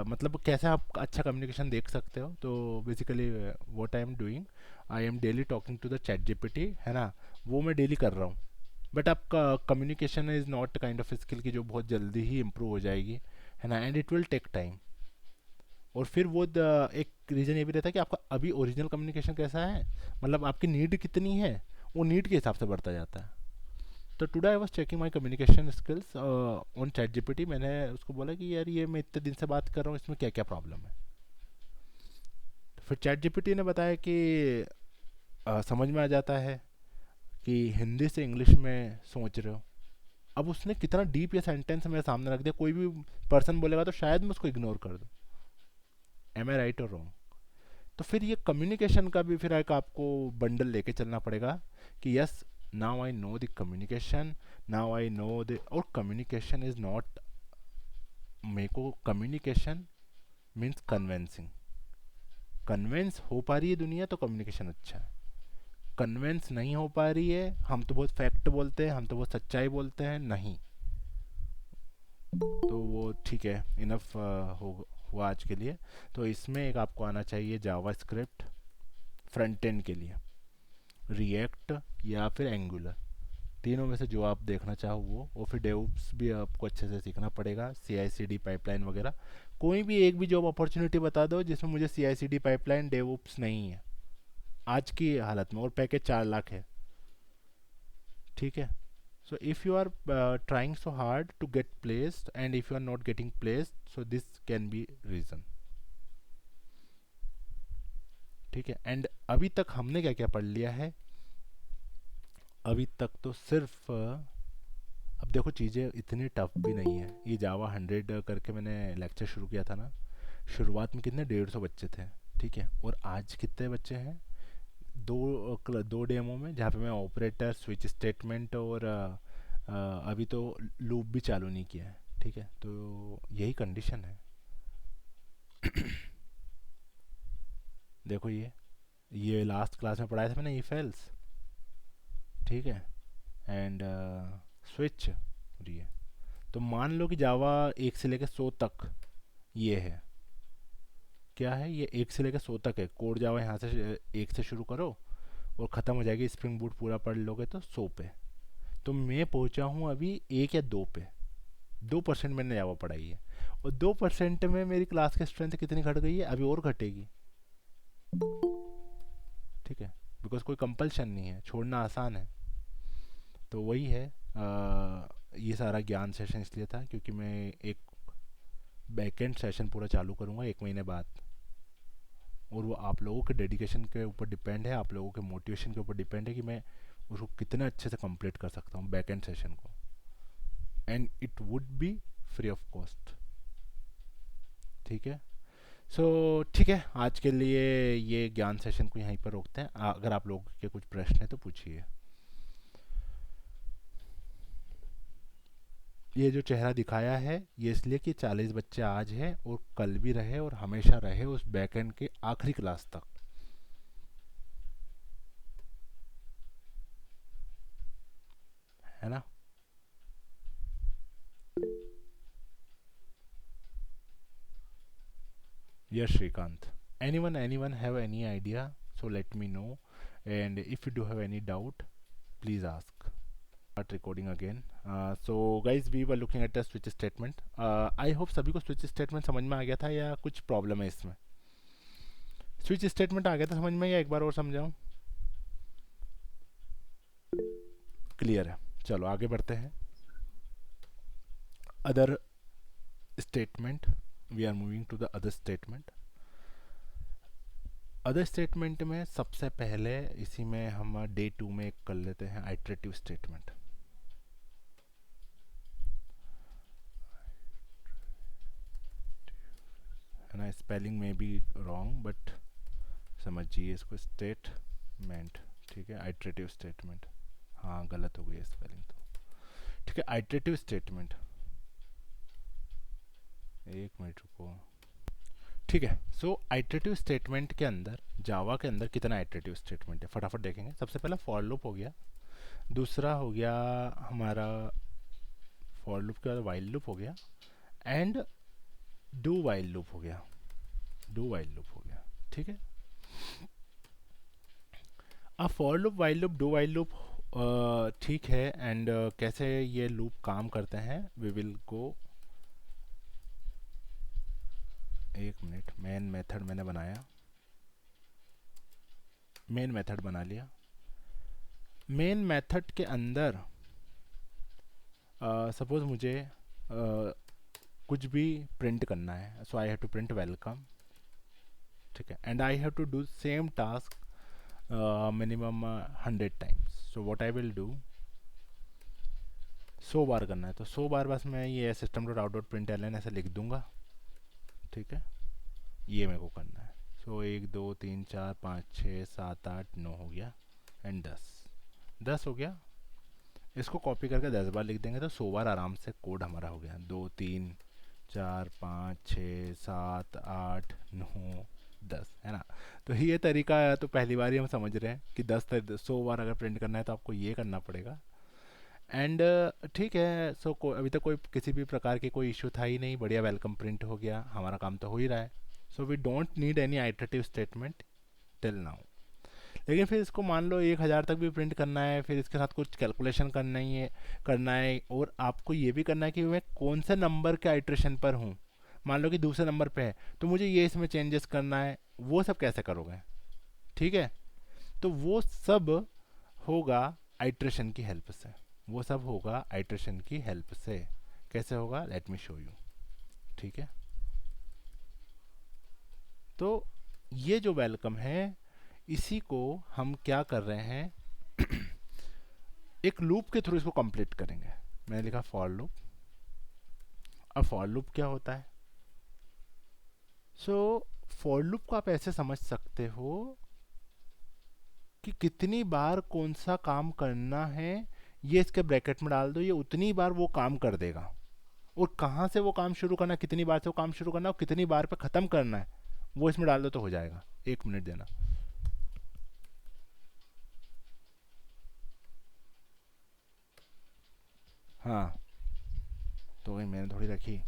मतलब कैसे आप अच्छा कम्युनिकेशन देख सकते हो, तो basically what I am doing, I am daily talking to the ChatGPT, है ना, वो मैं डेली कर रहा हूँ। बट आपका communication is not kind of skill की जो बहुत जल्दी ही इम्प्रूव हो जाएगी, है ना, and it will take time. और फिर वो एक रीज़न ये भी रहता है कि आपका अभी ओरिजिनल कम्युनिकेशन कैसा है, मतलब आपकी नीड कितनी है, वो नीड के हिसाब से बढ़ता जाता है। तो today I was checking my communication skills on chat GPT. मैंने उसको बोला कि यार ये मैं इतने दिन से बात कर रहा हूँ, इसमें क्या क्या प्रॉब्लम है। फिर चैट जीपीटी ने बताया कि समझ में आ जाता है कि हिंदी से इंग्लिश में सोच रहे हो। अब उसने कितना डीप ये सेंटेंस मेरे सामने रख दिया, कोई भी पर्सन बोलेगा तो शायद मैं उसको इग्नोर कर दूँ। एम आई राइट और रॉन्ग? तो फिर ये कम्युनिकेशन का भी फिर एक आपको बंडल लेके चलना पड़ेगा कि yes, now I know the communication, now I know the, और कम्युनिकेशन इज नॉट, मेरे को कम्युनिकेशन मीन्स कन्वेंसिंग। कन्वेंस हो पा रही है दुनिया तो कम्युनिकेशन अच्छा है, कन्वेंस नहीं हो पा रही है, हम तो बहुत फैक्ट बोलते हैं, हम तो बहुत सच्चाई बोलते हैं, नहीं, तो वो ठीक है, इनफ हुआ आज के लिए। तो इसमें एक आपको आना चाहिए जावा स्क्रिप्ट फ्रंट एंड के लिए, रिएक्ट या फिर एंगुलर, तीनों में से जो आप देखना चाहो वो। और फिर डेवऑप्स भी आपको अच्छे से सीखना पड़ेगा, CI/CD पाइपलाइन वगैरह। कोई भी एक भी जॉब अपॉर्चुनिटी बता दो जिसमें मुझे CI/CD पाइपलाइन डेवऑप्स नहीं है आज की हालत में, और पैकेज 4 लाख है, ठीक है। So if you are trying so hard to get placed and if you are not getting placed, so this can be reason, ठीक है। एंड अभी तक हमने क्या क्या पढ़ लिया है, अभी तक तो सिर्फ अब देखो चीज़ें इतनी टफ भी नहीं है। ये जावा 100 करके मैंने लेक्चर शुरू किया था ना, शुरुआत में कितने 150 बच्चे थे, ठीक है, और आज कितने बच्चे हैं, दो डेमो में, जहाँ पे मैं ऑपरेटर, स्विच स्टेटमेंट और अभी तो लूप भी चालू नहीं किया है, ठीक है। तो यही कंडीशन है। देखो ये लास्ट क्लास में पढ़ाया था मैंने, इफ एल्स, ठीक है, एंड स्विच, और ये। तो मान लो कि जावा 1 से लेकर 100 तक ये है, क्या है ये, 1 से लेकर 100 तक है कोड जावा, यहाँ से 1 से शुरू करो और ख़त्म हो जाएगी, स्प्रिंग बूट पूरा पढ़ लोगे तो 100 पे। तो मैं पहुँचा हूँ अभी 1 या 2 पे, 2% मैंने जावा पढ़ाई है, और 2% में मेरी क्लास की स्ट्रेंथ कितनी घट गई है, अभी और घटेगी, ठीक है, बिकॉज कोई कंपल्शन नहीं है, छोड़ना आसान है। तो वही है, ये सारा ज्ञान सेशन इसलिए था क्योंकि मैं एक बैकएंड सेशन पूरा चालू करूँगा 1 महीने बाद, और वो आप लोगों के डेडिकेशन के ऊपर डिपेंड है, आप लोगों के मोटिवेशन के ऊपर डिपेंड है कि मैं उसको कितने अच्छे से कंप्लीट कर सकता हूँ बैकएंड सेशन को, and it would be free of cost, ठीक है। सो ठीक है, आज के लिए ये ज्ञान सेशन को यहीं पर रोकते हैं। अगर आप लोगों के कुछ प्रश्न है तो पूछिए। ये जो चेहरा दिखाया है ये इसलिए कि 40 बच्चे आज हैं और कल भी रहे और हमेशा रहे उस बैकएंड के आखिरी क्लास तक, है ना। Yes, Shrikant. Anyone have any idea? So let me know. And if you do have any doubt, please ask. Start recording again. So guys, we were looking at the switch statement. I hope सभी को switch statement समझ में आ गया था या कुछ प्रॉब्लम है इसमें? स्विच स्टेटमेंट आ गया था समझ में या एक बार और समझाऊं? क्लियर है। चलो आगे बढ़ते हैं। Other statement, we are moving to the other statement. Other statement में सबसे पहले इसी में हम डे 2 में एक कर लेते हैं आइटरेटिव स्टेटमेंट। है ना, स्पेलिंग में भी रॉन्ग बट समझिए इसको, स्टेटमेंट। ठीक है, आइटरेटिव स्टेटमेंट। हाँ गलत हो गई स्पेलिंग तो। ठीक है, आइटरेटिव स्टेटमेंट। एक मिनट रुको। ठीक है, सो आइटरेटिव स्टेटमेंट के अंदर, जावा के अंदर कितना आइटरेटिव स्टेटमेंट है फटाफट देखेंगे। सबसे पहला फॉर लूप हो गया, दूसरा हो गया हमारा फॉर लूप के बाद वाइल लूप हो गया, एंड डू वाइल लूप हो गया। डू वाइल लूप हो गया। ठीक है, अब for loop, while loop, do while loop ठीक है। एंड कैसे ये लूप काम करते हैं, वी विल गो। एक मिनट, मेन मेथड मैंने बनाया, मेन मेथड बना लिया। मेन मेथड के अंदर सपोज मुझे कुछ भी प्रिंट करना है, so I have to print welcome. ठीक है, and I have to do same task minimum 100 times. So what I will do, 100 बार करना है तो 100 बार बस मैं ये system dot out dot print L N ऐसे लिख दूंगा। ठीक है, ये मेरे को करना है। सो 1 2 3 4 5 6 7 8 9 हो गया, एंड 10 हो गया। इसको कॉपी करके 10 बार लिख देंगे तो 100 बार आराम से कोड हमारा हो गया। 2 3 4 5 6 7 8 9 10, है ना। तो ये तरीका है, तो पहली बार ही हम समझ रहे हैं कि 100 बार अगर प्रिंट करना है तो आपको ये करना पड़ेगा। एंड ठीक है, सो अभी तक कोई किसी भी प्रकार की कोई इशू था ही नहीं, बढ़िया वेलकम प्रिंट हो गया, हमारा काम तो हो ही रहा है। So we don't need any iterative statement till now. लेकिन फिर इसको मान लो 1000 तक भी प्रिंट करना है, फिर इसके साथ कुछ कैलकुलेशन करना है और आपको ये भी करना है कि मैं कौन से नंबर के आइट्रेशन पर हूँ। मान लो कि दूसरे नंबर पे है तो मुझे ये इसमें चेंजेस करना है, वो सब कैसे करोगे? ठीक है, तो वो सब होगा आइट्रेशन की हेल्प से। वो सब होगा आइट्रेशन की हेल्प से। कैसे होगा, लेट मी शो यू। ठीक है, तो ये जो वेलकम है, इसी को हम क्या कर रहे हैं, एक लूप के थ्रू इसको कंप्लीट करेंगे। मैंने लिखा फॉर लूप। अब फॉर लूप क्या होता है? सो फॉर लूप को आप ऐसे समझ सकते हो कि कितनी बार कौन सा काम करना है, ये इसके ब्रैकेट में डाल दो, ये उतनी बार वो काम कर देगा। और कहाँ से वो काम शुरू करना है, कितनी बार से वो काम शुरू करना है और कितनी बार पे ख़त्म करना है, वो इसमें डाल दो तो हो जाएगा। 1 मिनट देना। हाँ, तो वही मैंने थोड़ी रखी,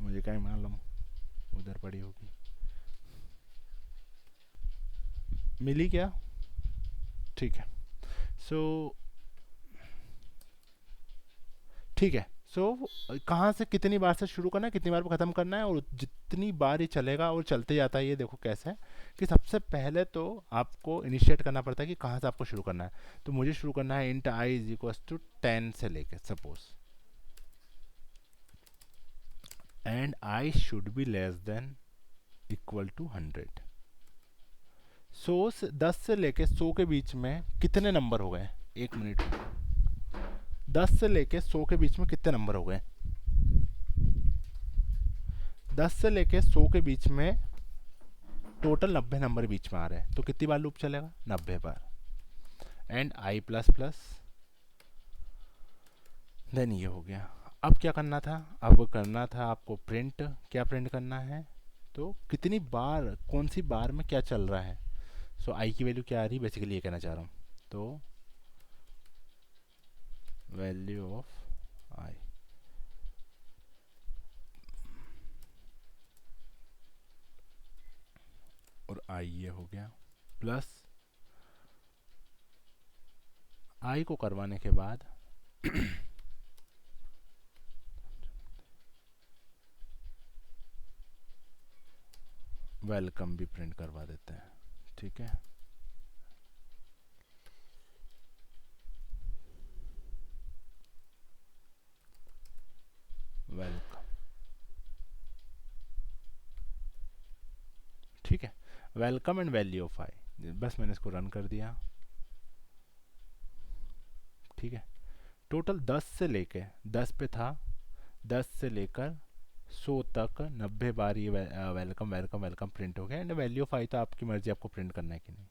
मुझे क्या ही मालूम, उधर पड़ी होगी। मिली क्या? ठीक है, सो ठीक है, सो कहाँ से कितनी बार से शुरू करना है, कितनी बार पे ख़त्म करना है, और जितनी बार ये चलेगा और चलते जाता है। ये देखो कैसे है कि सबसे पहले तो आपको इनिशिएट करना पड़ता है कि कहाँ से आपको शुरू करना है। तो मुझे शुरू करना है int i is equal to 10 से लेके suppose, and i should be less than equal to 100। 10 से लेके 100 के बीच में कितने नंबर हो गए? 1 मिनट। 10 से लेके 100 के बीच में कितने नंबर हो गए? 10 से लेके 100 के बीच में टोटल 90 नंबर बीच में आ रहे हैं, तो कितनी बार लूप चलेगा? 90 बार। And I plus plus, then ये हो गया। अब क्या करना था? अब करना था आपको प्रिंट। क्या प्रिंट करना है? तो कितनी बार, कौन सी बार में क्या चल रहा है। सो आई की वैल्यू क्या आ रही है, बेसिकली ये कहना चाह रहा हूँ। तो वैल्यू ऑफ आई, और आई ये हो गया, प्लस आई को करवाने के बाद वेलकम भी प्रिंट करवा देते हैं, ठीक है। वेलकम, ठीक है। वेलकम एंड वैल्यू ऑफ आई, बस मैंने इसको रन कर दिया, ठीक है। टोटल 10 से लेके 10 पे था, 10 से लेकर 100 तक 90 बार ये वेलकम वेलकम वेलकम प्रिंट हो गया। एंड वैल्यू ऑफ आई तो आपकी मर्जी, आपको प्रिंट करना है कि नहीं।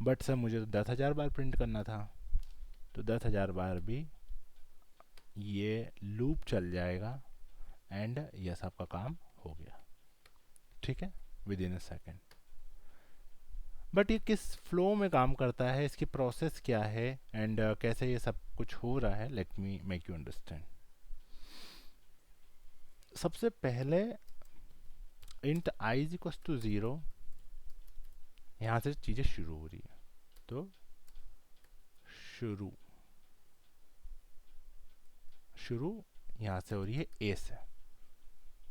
बट सर मुझे तो 10,000 बार प्रिंट करना था, तो 10,000 बार भी ये लूप चल जाएगा एंड यस आपका काम हो गया, ठीक है, with in a second. But ये किस फ्लो में काम करता है, इसकी प्रोसेस क्या है एंड कैसे ये सब कुछ हो रहा है, let me make you understand. सबसे पहले int i is equal to 0, यहाँ से चीज़ें शुरू हो रही है, तो शुरू शुरू यहाँ से हो रही है ए से,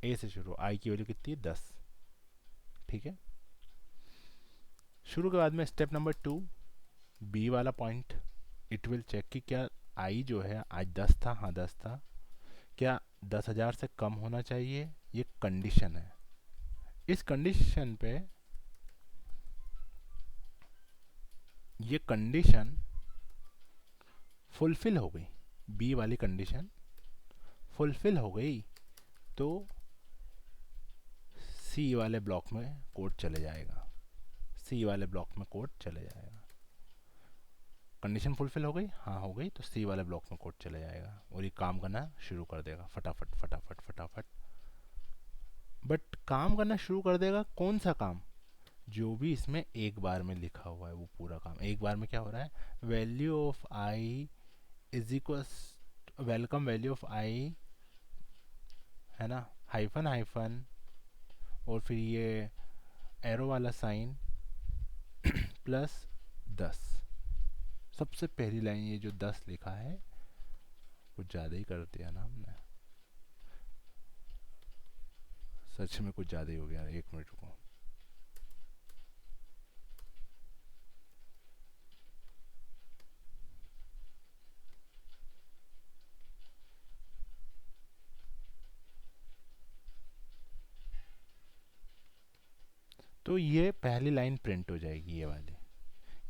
ए से शुरू, आई की वैल्यू कितनी है 10, ठीक है। शुरू के बाद में स्टेप नंबर 2, बी वाला पॉइंट, इट विल चेक कि क्या आई जो है आज 10 था, हाँ 10 था, क्या 10,000 से कम होना चाहिए, ये कंडीशन है। इस कंडीशन पे ये कंडीशन फुलफिल हो गई, बी वाली कंडीशन फुलफिल हो गई, तो सी वाले ब्लॉक में कोड चले जाएगा, सी वाले ब्लॉक में कोड चले जाएगा। कंडीशन फुलफिल हो गई, हाँ हो गई, तो सी वाले ब्लॉक में कोड चले जाएगा और ये काम करना शुरू कर देगा फटाफट फटाफट फटाफट। बट काम करना शुरू कर देगा, कौन सा काम, जो भी इसमें एक बार में लिखा हुआ है वो पूरा काम। एक बार में क्या हो रहा है, value of I is equal welcome value of I, है ना, हाइफन हाइफन और फिर ये एरो वाला साइन प्लस 10। सबसे पहली लाइन ये जो 10 लिखा है कुछ ज़्यादा ही कर दिया ना हमने, सच में कुछ ज़्यादा ही हो गया, 1 मिनट रुको। तो ये पहली लाइन प्रिंट हो जाएगी, ये वाली,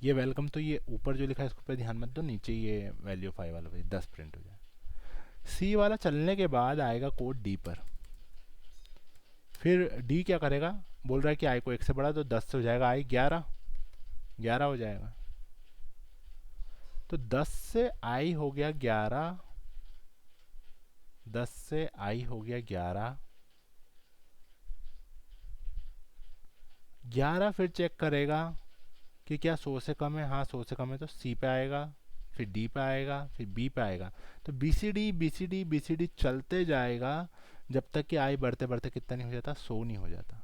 ये वेलकम, तो ये ऊपर जो लिखा है इसको पे ध्यान मत दो, नीचे ये वैल्यू ऑफ आई वाला 10 प्रिंट हो जाए। सी वाला चलने के बाद आएगा कोड डी पर, फिर डी क्या करेगा, बोल रहा है कि आई को 1 से बढ़ा, तो 10 से हो जाएगा आई 11, 11 हो जाएगा, तो 10 से आई हो गया 11, 10 से आई हो गया 11, 11 फिर चेक करेगा कि क्या 100 से कम है, हाँ 100 से कम है, तो सी पे आएगा, फिर डी पे आएगा, फिर बी पे आएगा, तो B C D B C D B C D चलते जाएगा जब तक कि आई बढ़ते बढ़ते कितना नहीं हो जाता, 100 नहीं हो जाता।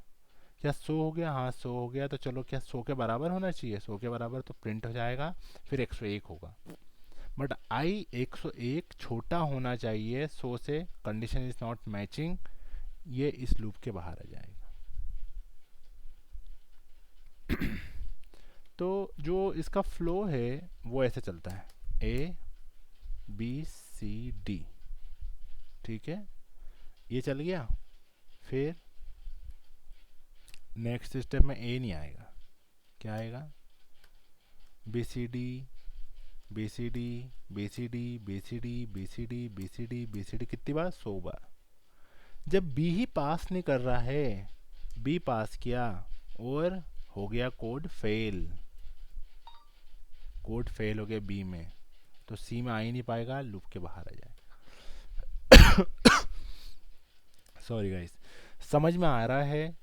क्या 100 हो गया, हाँ 100 हो गया, तो चलो क्या 100 के बराबर होना चाहिए, 100 के बराबर तो प्रिंट हो जाएगा, फिर 101 होगा। बट आई 101 छोटा होना चाहिए 100 से, कंडीशन इज नॉट मैचिंग, ये इस लूप के बाहर आ जाएगा। तो जो इसका फ्लो है वो ऐसे चलता है, ए बी सी डी, ठीक है, ये चल गया। फिर नेक्स्ट स्टेप में ए नहीं आएगा, क्या आएगा, B C D B C D B C D B C D B C D B C D B C D, कितनी बार, 100 बार। जब बी ही पास नहीं कर रहा है, बी पास किया और हो गया कोड फेल, कोड फेल हो गया बी में, तो सी में आ ही नहीं पाएगा, लूप के बाहर आ जाए। सॉरी गाइस, समझ में आ रहा है,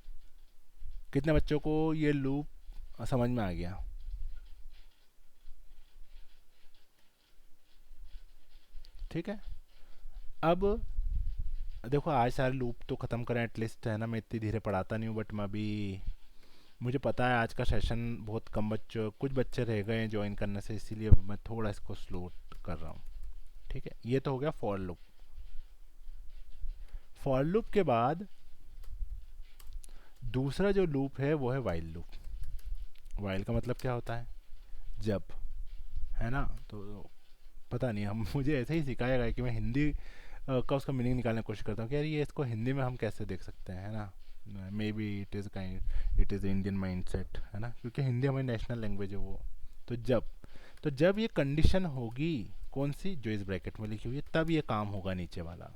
कितने बच्चों को ये लूप समझ में आ गया, ठीक है। अब देखो आज सारे लूप तो ख़त्म करें एटलीस्ट, है ना, मैं इतनी धीरे पढ़ाता नहीं हूँ, बट मैं अभी मुझे पता है आज का सेशन बहुत कम बच्चों, कुछ बच्चे रह गए हैं ज्वाइन करने से, इसीलिए मैं थोड़ा इसको स्लो कर रहा हूँ। ठीक है, ये तो हो गया फॉर लूप। फॉर लूप के बाद दूसरा जो लूप है वो है वाइल लूप। वाइल का मतलब क्या होता है? जब, है ना? तो पता नहीं, हम मुझे ऐसे ही सिखाया गया कि मैं हिंदी का उसका मीनिंग निकालने की कोशिश करता हूँ कि यार ये इसको हिंदी में हम कैसे देख सकते हैं, है ना? May be it is Indian mind set, है ना, क्योंकि हिंदी हमारी नेशनल लैंग्वेज है वो। तो जब, तो जब ये कंडीशन होगी, कौन सी? जो इस ब्रैकेट में लिखी हुई है, तब ये काम होगा नीचे वाला।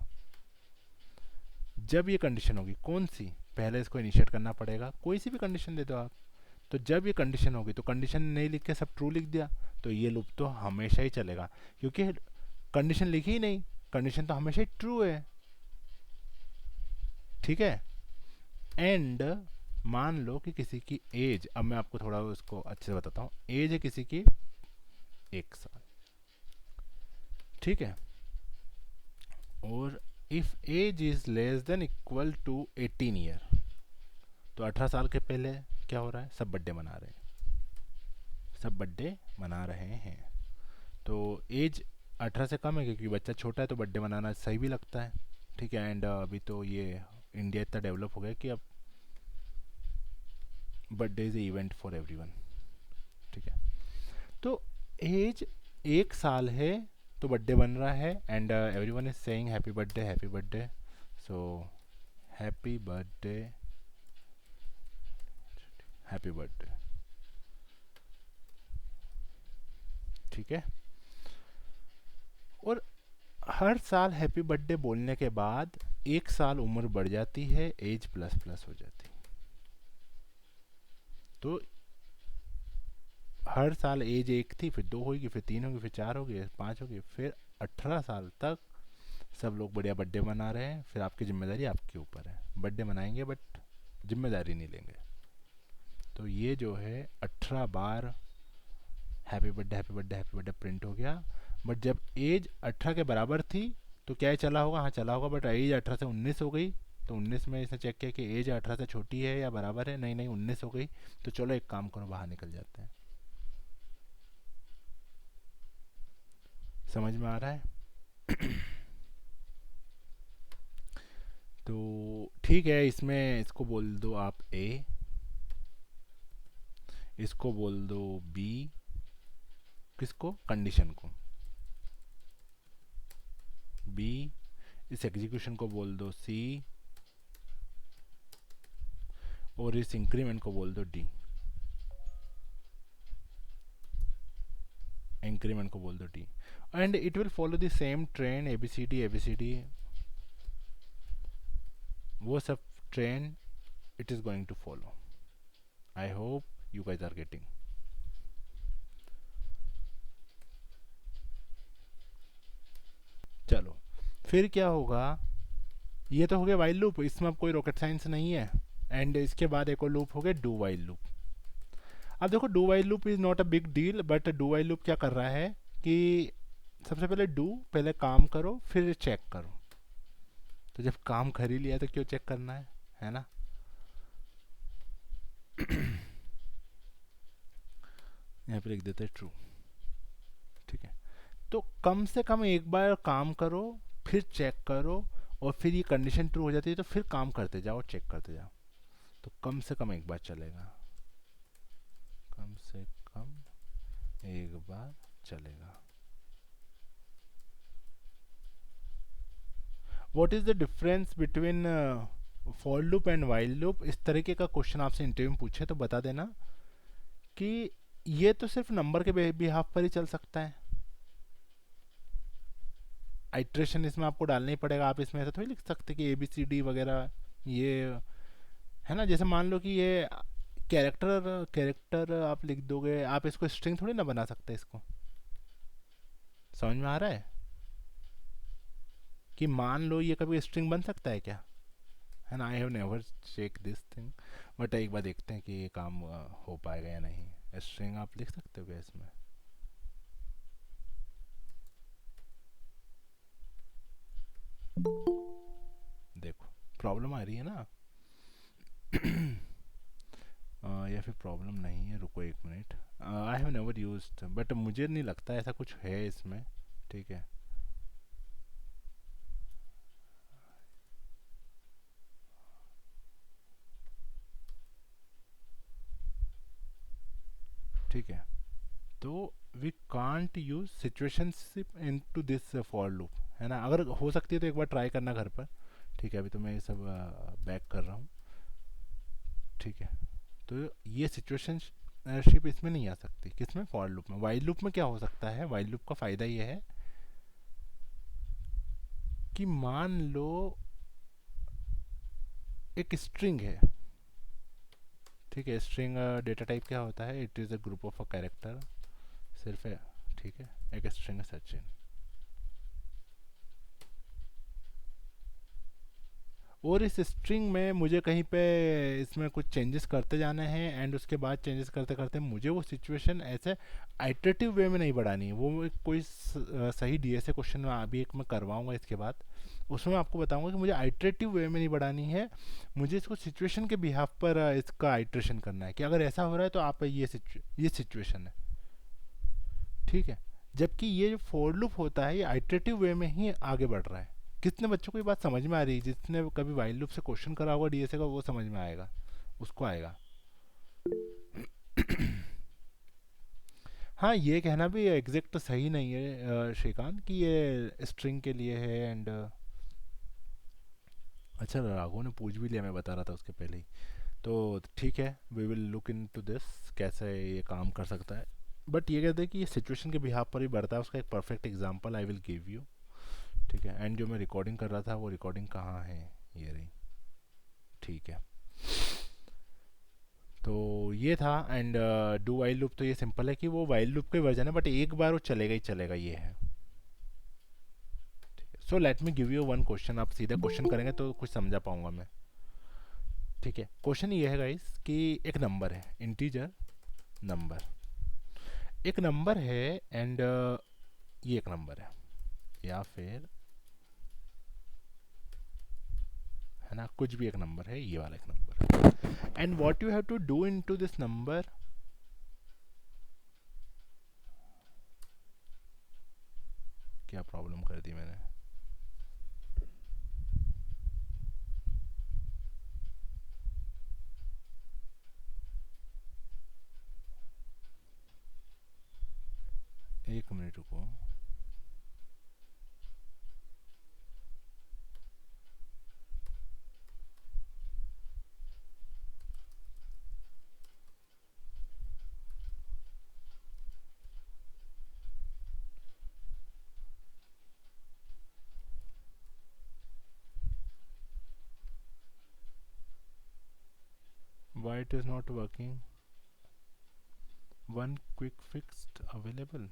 जब ये कंडीशन होगी, कौन सी? पहले इसको इनिशिएट करना पड़ेगा, कोई सी भी कंडीशन दे दो आप। तो जब ये कंडीशन होगी, तो कंडीशन नहीं लिख के सब ट्रू लिख दिया, तो ये लूप तो हमेशा ही चलेगा, क्योंकि कंडीशन लिखी ही नहीं, कंडीशन तो हमेशा ही ट्रू है। ठीक है। एंड मान लो कि किसी की एज, अब मैं आपको थोड़ा उसको अच्छे से बताता हूँ, एज है किसी की 1 साल। ठीक है। और if age is less than equal to 18 year, तो 18 साल के पहले क्या हो रहा है? सब बर्थडे मना रहे हैं, सब बर्थडे मना रहे हैं। तो एज 18 से कम है क्योंकि बच्चा छोटा है, तो बर्थडे मनाना सही भी लगता है। ठीक है। एंड अभी तो ये इंडिया इतना डेवलप हो गया कि अब birthday is event for everyone. ठीक है। तो एज 1 साल है, तो बर्थडे बन रहा है, and everyone is saying happy birthday, happy birthday. So happy birthday, happy birthday. ठीक है। और हर साल हैप्पी बर्थडे बोलने के बाद 1 साल उम्र बढ़ जाती है, एज प्लस प्लस हो जाती है। तो हर साल एज 1 थी, फिर 2 होगी, फिर 3 होगी, फिर 4 होगी, 5 होगी, फिर 18 साल तक सब लोग बढ़िया बर्थडे मना रहे हैं। फिर आपकी जिम्मेदारी आपके ऊपर है, बर्थडे मनाएंगे बट जिम्मेदारी नहीं लेंगे। तो ये जो है 18 बार happy birthday, happy birthday, happy birthday print हो गया। बट जब एज 18 के बराबर थी, तो क्या ये चला होगा? हाँ चला होगा, बट एज 18 से 19 हो गई, तो 19 में इसने चेक किया कि एज 18 से छोटी है या बराबर है, नहीं नहीं 19 हो गई, तो चलो एक काम करो, बाहर निकल जाते हैं। समझ में आ रहा है? तो ठीक है, इसमें इसको बोल दो आप ए, इसको बोल दो बी, किसको? कंडीशन को। बी, इस एग्जीक्यूशन को बोल दो सी, और इस इंक्रीमेंट को बोल दो डी। इंक्रीमेंट को बोल दो D, and it will follow the same train, A B C D, A B C D, वो सब train it is going to follow. I hope you guys are getting. चलो, फिर क्या होगा? ये तो हो गया वाइल लूप, इसमें अब कोई रॉकेट साइंस नहीं है। एंड इसके बाद एक और लूप हो गया डू वाइल लूप। अब देखो, do while loop is not a big deal, but do while loop क्या कर रहा है कि सबसे पहले डू, पहले काम करो फिर चेक करो। तो जब काम कर ही लिया तो क्यों चेक करना है ना? यहाँ पे लिख देते हैं ट्रू। ठीक है। तो कम से कम एक बार काम करो, फिर चेक करो, और फिर ये कंडीशन ट्रू हो जाती है तो फिर काम करते जाओ, चेक करते जाओ। तो कम से कम एक बार चलेगा, कम से कम एक बार चलेगा। What is the difference between for loop and while loop? इस तरीके का क्वेश्चन आपसे इंटरव्यू में पूछे तो बता देना कि ये तो सिर्फ नंबर के बिहाफ पर ही चल सकता है, आइट्रेशन इसमें आपको डालना ही पड़ेगा। आप इसमें ऐसा थोड़ी लिख सकते कि ए बी सी डी वगैरह, ये, है ना? जैसे मान लो कि ये कैरेक्टर कैरेक्टर आप लिख दोगे, आप इसको स्ट्रिंग थोड़ी ना बना सकते इसको। समझ में आ रहा है कि मान लो ये कभी स्ट्रिंग बन सकता है क्या? है ना? I have never check this thing, but एक बार देखते हैं कि ये काम हो पाएगा या नहीं। स्ट्रिंग आप लिख सकते हो क्या इसमें? देखो, प्रॉब्लम आ रही है ना? या फिर प्रॉब्लम नहीं है, रुको एक minute. I have never used, but मुझे नहीं लगता ऐसा कुछ है इसमें। ठीक है। ठीक है, तो we can't use situationship into this for loop, है ना। अगर हो सकती है तो एक बार ट्राई करना घर पर। ठीक है, अभी तो मैं ये सब बैक कर रहा हूँ। ठीक है, तो ये सिचुएशनशिप इसमें नहीं आ सकती। किसमें? फॉर लूप में। वाइल लूप में क्या हो सकता है? वाइल लूप का फ़ायदा ये है कि मान लो एक स्ट्रिंग है। ठीक है, स्ट्रिंग डेटा टाइप क्या होता है? It is a group of a character, सिर्फ है। ठीक है, एक स्ट्रिंग है सचिन। और इस स्ट्रिंग में मुझे कहीं पे इसमें कुछ चेंजेस करते जाने हैं, एंड उसके बाद चेंजेस करते करते मुझे वो सिचुएशन ऐसे आइटरेटिव वे में नहीं बढ़ानी है। वो कोई सही डीएसए क्वेश्चन में अभी एक मैं करवाऊंगा इसके बाद, उसमें मैं आपको बताऊंगा कि मुझे आइटरेटिव वे में नहीं बढ़ानी है। मुझे इसको सिचुएशन के बिहाफ पर इसका आइट्रेशन करना है कि अगर ऐसा हो रहा है तो आप ये सिचुएशन है। ठीक है, जबकि ये जो फोर लूप होता है ये आइटरेटिव वे में ही आगे बढ़ रहा है। कितने बच्चों को ये बात समझ में आ रही है? जिसने कभी वाइल लूप से क्वेश्चन करा होगा डीएसए का, वो समझ में आएगा, उसको आएगा। हाँ, ये कहना भी एग्जैक्ट सही नहीं है श्रीकांत, कि ये स्ट्रिंग के लिए है। एंड अच्छा, राघव ने पूछ भी लिया, मैं बता रहा था उसके पहले ही। तो ठीक है, we will look into this, कैसे ये काम कर सकता है। बट ये कहते हैं कि ये सिचुएशन के बिहाफ पर ही बढ़ता है, उसका एक perfect example I will give you. ठीक है, एंड जो मैं रिकॉर्डिंग कर रहा था वो रिकॉर्डिंग कहाँ है? ये रही। ठीक है, तो ये था। एंड डू वाइल लूप तो ये सिंपल है कि वो वाइल लूप का वर्जन है, बट एक बार वो चलेगा ही चलेगा, ये है। So let me give you one question, आप सीधा क्वेश्चन करेंगे तो कुछ समझा पाऊंगा मैं। ठीक है, क्वेश्चन ये है गाइस कि एक नंबर है, इंटीजर नंबर, एक नंबर है। एंड ये एक नंबर है, या फिर, है ना, कुछ भी एक नंबर है, ये वाला एक number. And what you have to do into this number, क्या प्रॉब्लम कर दी मैंने? एक मिनट रुको। Why it is not working? One quick fix available?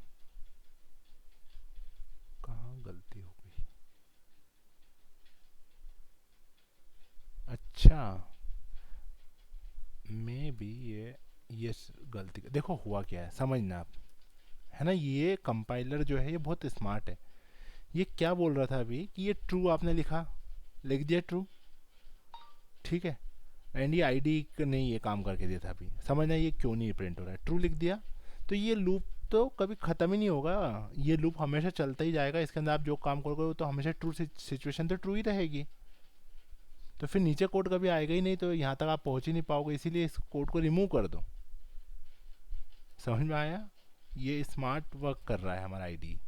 कहाँ गलती हो गई? अच्छा, मे बी ये गलती देखो हुआ क्या है, समझना आप, है ना। ये कंपाइलर जो है ये बहुत स्मार्ट है। ये क्या बोल रहा था अभी कि ये ट्रू आपने लिखा, लिख दिया ट्रू। ठीक है, एंड ये आईडी ने ये काम करके दिया था अभी, समझना ये क्यों नहीं प्रिंट हो रहा है। ट्रू लिख दिया तो ये लूप तो कभी ख़त्म ही नहीं होगा, ये लूप हमेशा चलता ही जाएगा। इसके अंदर आप जो काम करोगे वो तो हमेशा ट्रू, सिचुएशन तो ट्रू ही रहेगी। तो फिर नीचे कोड कभी आएगा ही नहीं, तो यहाँ तक आप पहुँच ही नहीं पाओगे, इसीलिए इस कोड को रिमूव कर दो। समझ में आया? ये स्मार्ट वर्क कर रहा है हमारा आईडी।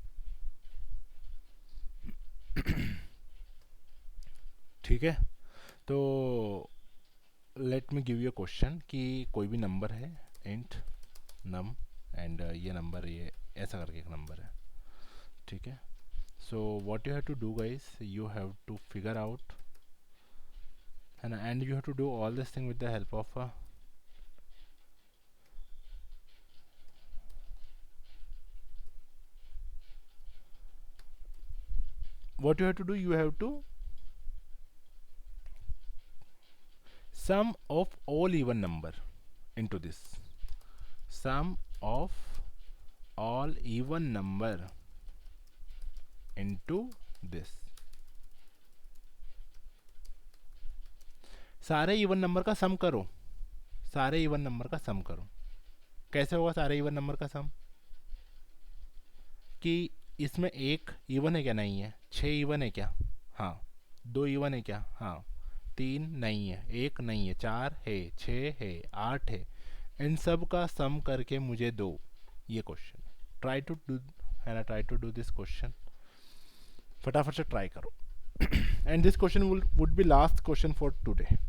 ठीक है, तो let me give you question कि कोई भी नंबर है, इंट नम, एंड ये नंबर, ये ऐसा करके एक नंबर है। ठीक है, so what you have to do guys, you have to figure out, है ना, and you have to do all this thing with the help of what you have to do, you have to sum of all even number into this, sum of all even number into this, सारे इवन नंबर का सम करो, सारे इवन नंबर का सम करूं। कैसे होगा सारे इवन नंबर का सम? कि इसमें एक इवन है क्या? नहीं है। 6 इवन है क्या? हाँ। 2 इवन है क्या? हाँ। 3 नहीं है, एक नहीं है, 4 है, 6 है, 8 है। इन सब का सम करके मुझे दो। ये क्वेश्चन ट्राई टू डू, है ना, try to do this question. फटाफट से ट्राई करो। And this question would be last question for today.